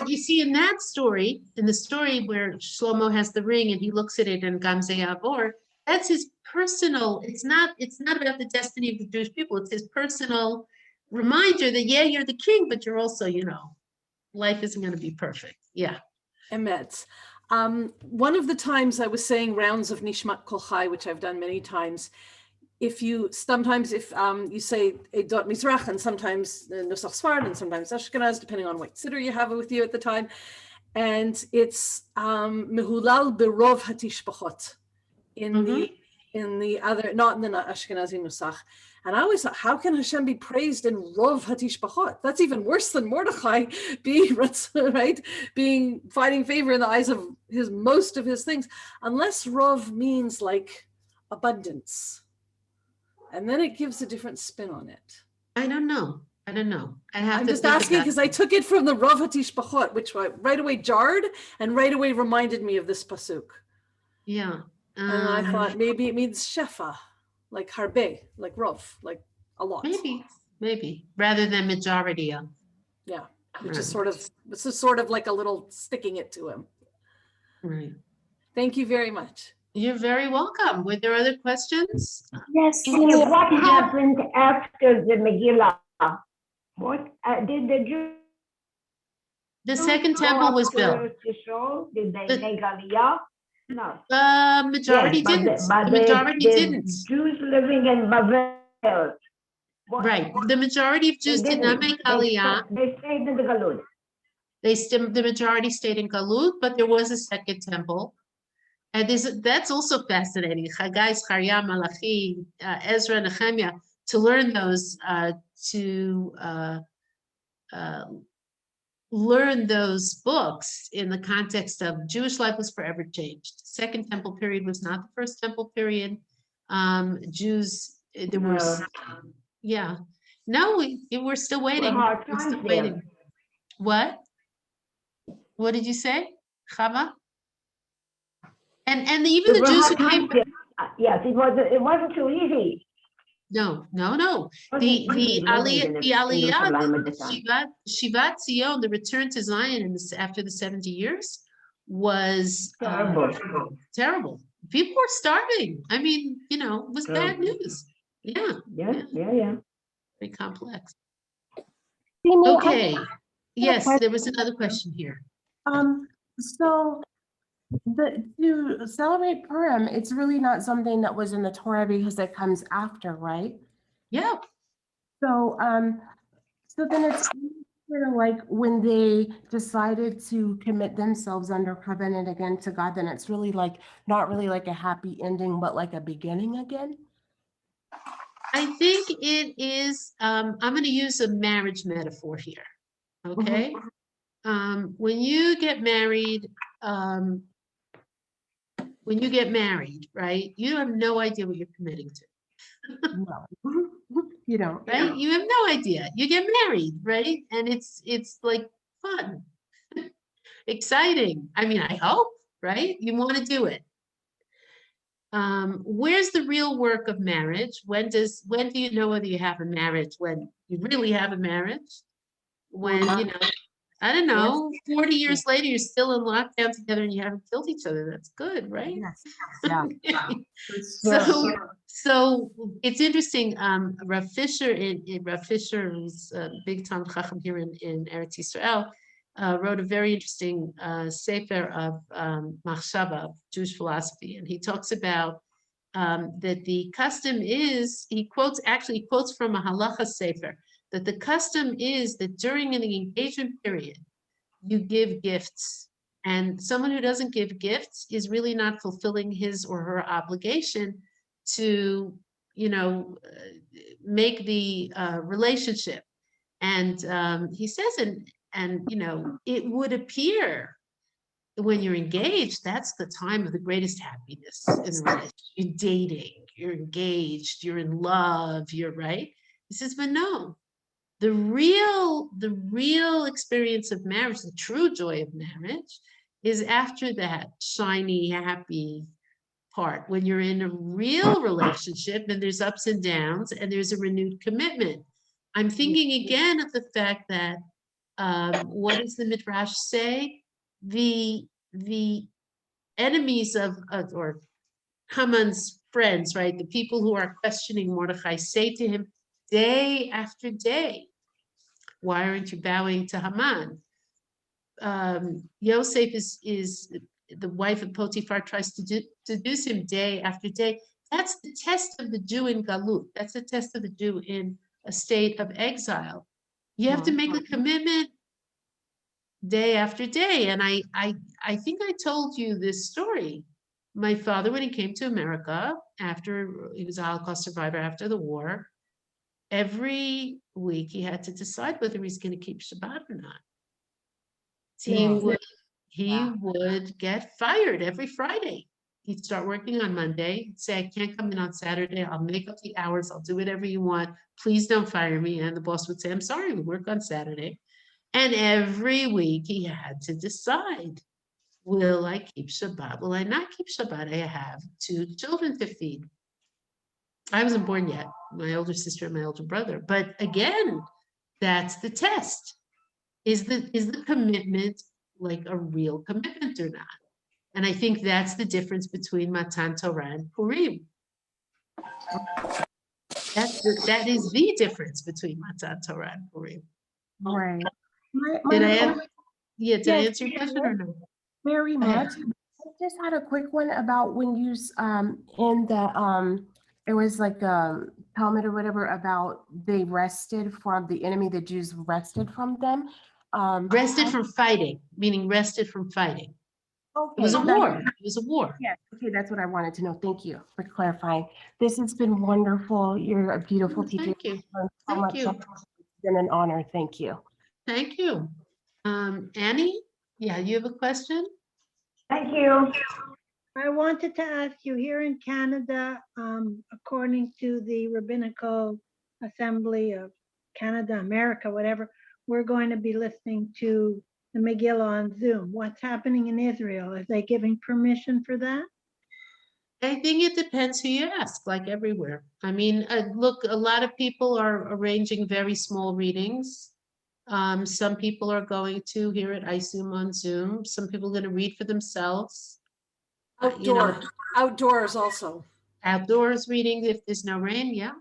you see in that story, in the story where Shlomo has the ring and he looks at it in Gamze Yavor, that's his personal, it's not about the destiny of the Jewish people. It's his personal reminder that, yeah, you're the king, but you're also, life isn't going to be perfect. Yeah.
Emet. One of the times I was saying rounds of Nishmat Kol Chai, which I've done many times, if you say Edot Mizrach and sometimes Nusach Sfard and sometimes Ashkenaz, depending on what siddur you have with you at the time, and it's Mehulal Berov Hatishbachot in the other, not in the Ashkenazi Nusach. And I always thought, how can Hashem be praised in Rov Hatishbachot? That's even worse than Mordechai being right, finding favor in the eyes of most of his things, unless Rov means like abundance. And then it gives a different spin on it.
I don't know.
I'm just asking because I took it from the Rav Hatishbachot, which right away jarred and right away reminded me of this pasuk.
Yeah.
And I thought maybe it means shefa, like harbe, like Rav, like a lot.
Maybe rather than majority of.
Yeah, which is sort of like a little sticking it to him.
Right.
Thank you very much.
You're very welcome. Were there other questions?
Yes. What happened after the Megillah? What did the Jews?
The second temple was built.
Did they make Aliyah? No.
Majority didn't. The majority didn't.
Jews living in Babel.
Right. The majority of Jews did not make Aliyah.
They stayed in the Galut.
The majority stayed in Galut, but there was a second temple. And that's also fascinating. Chagai, Zechariah, Malachi, Ezra, Nehemiah, to learn those, learn those books in the context of Jewish life was forever changed. Second temple period was not the first temple period. Jews, there was, yeah. No, we're still waiting. We're still waiting. What? What did you say, Chava? And even the Jews who came.
Yes, it wasn't too easy.
No. The Aliyah, Shivat Zion, the return to Zion after the 70 years was terrible. People were starving. I mean, it was bad news. Yeah. Very complex. Okay. Yes, there was another question here.
So to celebrate Purim, it's really not something that was in the Torah because it comes after, right?
Yeah.
So then it's sort of like when they decided to commit themselves under covenant again to God, then it's really like not really like a happy ending, but like a beginning again.
I think it is, I'm going to use a marriage metaphor here. Okay. When you get married, right, you have no idea what you're committing to.
No, you don't.
Right? You have no idea. You get married, right? And it's like fun, exciting. I mean, I hope, right? You want to do it. Where's the real work of marriage? When do you know whether you have a marriage? When you really have a marriage? When, I don't know, 40 years later, you're still in lockdown together and you haven't killed each other. That's good, right?
Yes. Yeah.
So it's interesting. Rav Fisher who's a big time chacham here in Eretz Yisrael, wrote a very interesting sefer of machshava, of Jewish philosophy, and he talks about that the custom is, he quotes from a halacha sefer, that the custom is that during an engagement period, you give gifts. And someone who doesn't give gifts is really not fulfilling his or her obligation to, make the relationship. And he says, and it would appear when you're engaged, that's the time of the greatest happiness in the relationship. You're dating, you're engaged, you're in love, you're right. He says, but no, The real experience of marriage, the true joy of marriage, is after that shiny, happy part, when you're in a real relationship and there's ups and downs and there's a renewed commitment. I'm thinking again of the fact that, what does the Midrash say? The enemies of or Haman's friends, right? The people who are questioning Mordechai say to him day after day, why aren't you bowing to Haman? Yosef is the wife of Potiphar, tries to seduce him day after day. That's the test of the Jew in Galut. That's the test of the Jew in a state of exile. You have to make a commitment day after day. And I think I told you this story. My father, when he came to America, after he was a Holocaust survivor after the war, every week he had to decide whether he's going to keep Shabbat or not. He would get fired every Friday. He'd start working on Monday, he'd say, I can't come in on Saturday. I'll make up the hours. I'll do whatever you want. Please don't fire me. And the boss would say, I'm sorry, we work on Saturday. And every week he had to decide, will I keep Shabbat? Will I not keep Shabbat? I have 2 children to feed. I wasn't born yet, my older sister and my older brother. But again, that's the test. Is the commitment like a real commitment or not? And I think that's the difference between Matan Torah and Purim. That is the difference between Matan Torah and Purim.
Right.
Did I answer your question or no?
Very
Go ahead.
much. I just had a quick one about when you in the it was like Talmud or whatever about they rested from the enemy, the Jews rested from them.
Rested from fighting, meaning rested from fighting.
Okay,
It was a war. It was a war.
Yes, okay, that's what I wanted to know. Thank you for clarifying. This has been wonderful. You're a beautiful teacher.
Thank you.
Learned so
Thank
much.
you.
It's been an honor. Thank you.
Thank you. Annie, yeah, you have a question?
Thank you.
I wanted to ask you, here in Canada, according to the Rabbinical Assembly of Canada, America, whatever, we're going to be listening to the Megillah on Zoom. What's happening in Israel? Are they giving permission for that?
I think it depends who you ask, like everywhere. I mean, look, a lot of people are arranging very small readings. Some people are going to hear it, I assume, on Zoom. Some people are going to read for themselves.
Outdoors also.
Outdoors reading if there's no rain, yeah.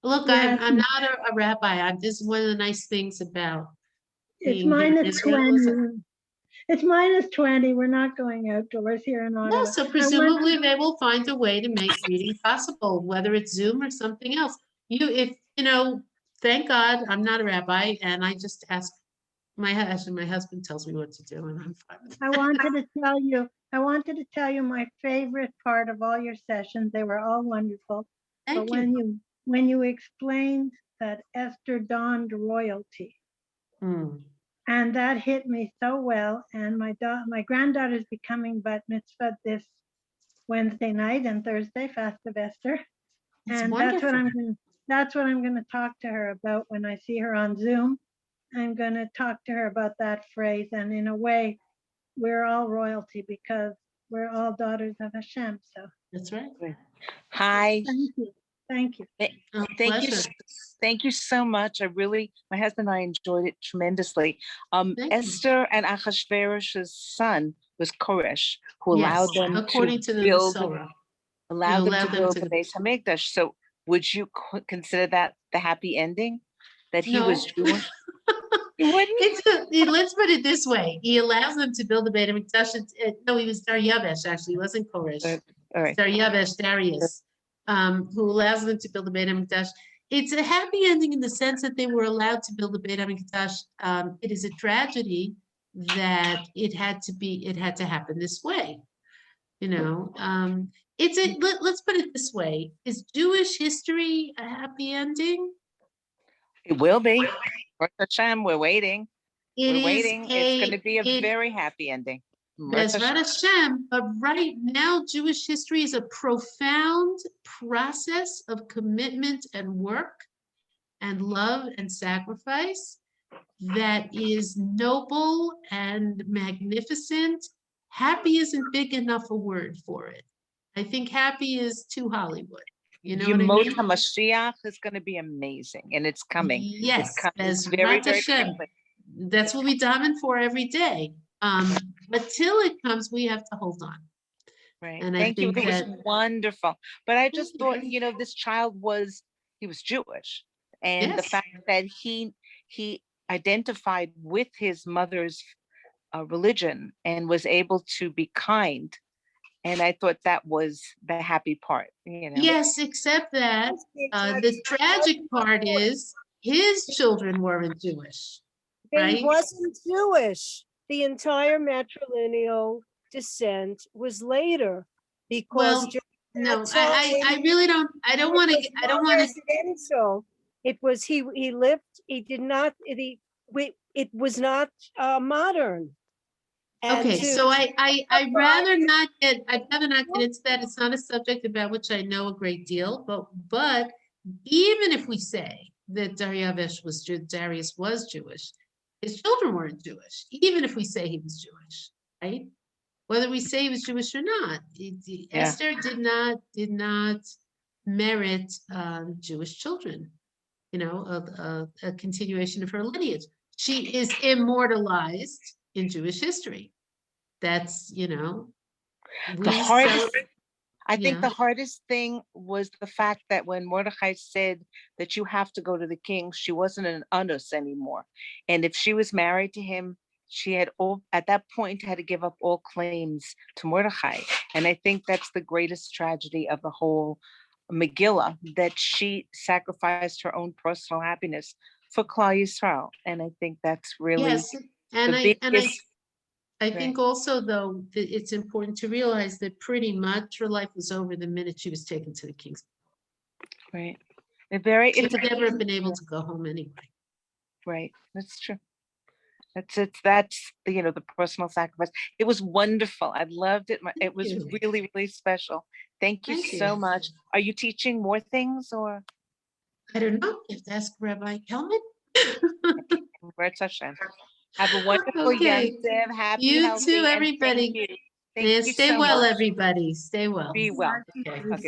Look,
Yes.
I'm not a rabbi. This is one of the nice things about
It's
being here in
minus
Israel is-
20. It's minus 20. We're not going outdoors here in Ottawa.
No, so presumably they will find a way to make reading possible, whether it's Zoom or something else. Thank God I'm not a rabbi and I just ask my husband tells me what to do and I'm fine with
I wanted to tell you my favorite part of all your sessions. They were all wonderful.
Thank
But
you.
when you explained that Esther donned royalty, and that hit me so well. And my granddaughter's becoming bat mitzvah this Wednesday night and Thursday, fast of Esther.
That's
And
wonderful.
that's what I'm going to talk to her about when I see her on Zoom. I'm going to talk to her about that phrase. And in a way, we're all royalty because we're all daughters of Hashem. So
That's right.
Hi.
thank you. Thank you.
Thank you.
Pleasure.
Thank you so much. My husband and I enjoyed it tremendously.
Thank you.
Esther and Achashverosh's son was Koresh, who
Yes,
allowed them
according to the
build,
Torah.
allowed them
allowed
to
them
build
to-
the Beis Hamikdash. So would you consider that the happy ending? That he was
No.
Jewish? You wouldn't?
Let's put it this way. He allows them to build a Beit HaMikdash. No, he was Daryavesh, actually. He wasn't Koresh.
All right.
Daryavesh, Darius, who allows them to build a Beit HaMikdash. It's a happy ending in the sense that they were allowed to build a Beit HaMikdash. It is a tragedy that it had to happen this way. Let's put it this way. Is Jewish history a happy ending?
It will be. Baruch Hashem, we're waiting. We're waiting. It's going to be a
it-
very happy ending. Baruch
Bezrat Hashem, but right now Jewish history is a profound process of commitment and work and love and sacrifice that is noble and magnificent. Happy isn't big enough a word for it. I think happy is too Hollywood. You know what I
Yemot
mean?
HaMashiach is going to be amazing, and it's coming.
Yes,
It's coming
as
very, very
Hashem.
quickly.
That's what we diamond for every day. But till it comes, we have to hold on.
Right.
And I
Thank you.
think
It was
that-
wonderful. But I just
you.
thought, this child was Jewish. And the
Yes.
fact that he identified with his mother's religion and was able to be kind. And I thought that was the happy part,
Yes, except that the tragic part is his children weren't Jewish,
He
right?
wasn't Jewish. The entire matrilineal descent was later because
Well,
during
no,
that time,
I really don't, I don't want to, I don't want to,
residential. It was he lived. He did not. It was not modern. And
okay,
to-
so I'd rather not get into that. It's not a subject about which I know a great deal, but even if we say that Darius was Jewish, his children weren't Jewish, even if we say he was Jewish, right? Whether we say he was Jewish or not, Esther did not merit Jewish children, a continuation of her lineage. She is immortalized in Jewish history. That's,
I think
Yeah.
the hardest thing was the fact that when Mordechai said that you have to go to the king, she wasn't an anus anymore. And if she was married to him, she had at that point had to give up all claims to Mordechai. And I think that's the greatest tragedy of the whole Megillah, that she sacrificed her own personal happiness for Klal Yisrael. And I think that's really
Yes, and
the
I
biggest.
I think also though that it's important to realize that pretty much her life was over the minute she was taken to the king's.
Right.
She would never have been able to go home anyway.
Right. That's true. That's the personal sacrifice. It was wonderful. I loved it. It was
you.
really, really special. Thank you
Thank
so
you.
much. Are you teaching more things or?
I don't know. You have to ask Rabbi Kelman.
Baruch Hashem. Have a wonderful
Okay.
Yom Tov. Happy,
You
healthy,
too,
and
everybody.
Thank you.
Yeah,
Thank you
stay
so
well,
much.
everybody. Stay well.
Be well. Okay. Okay.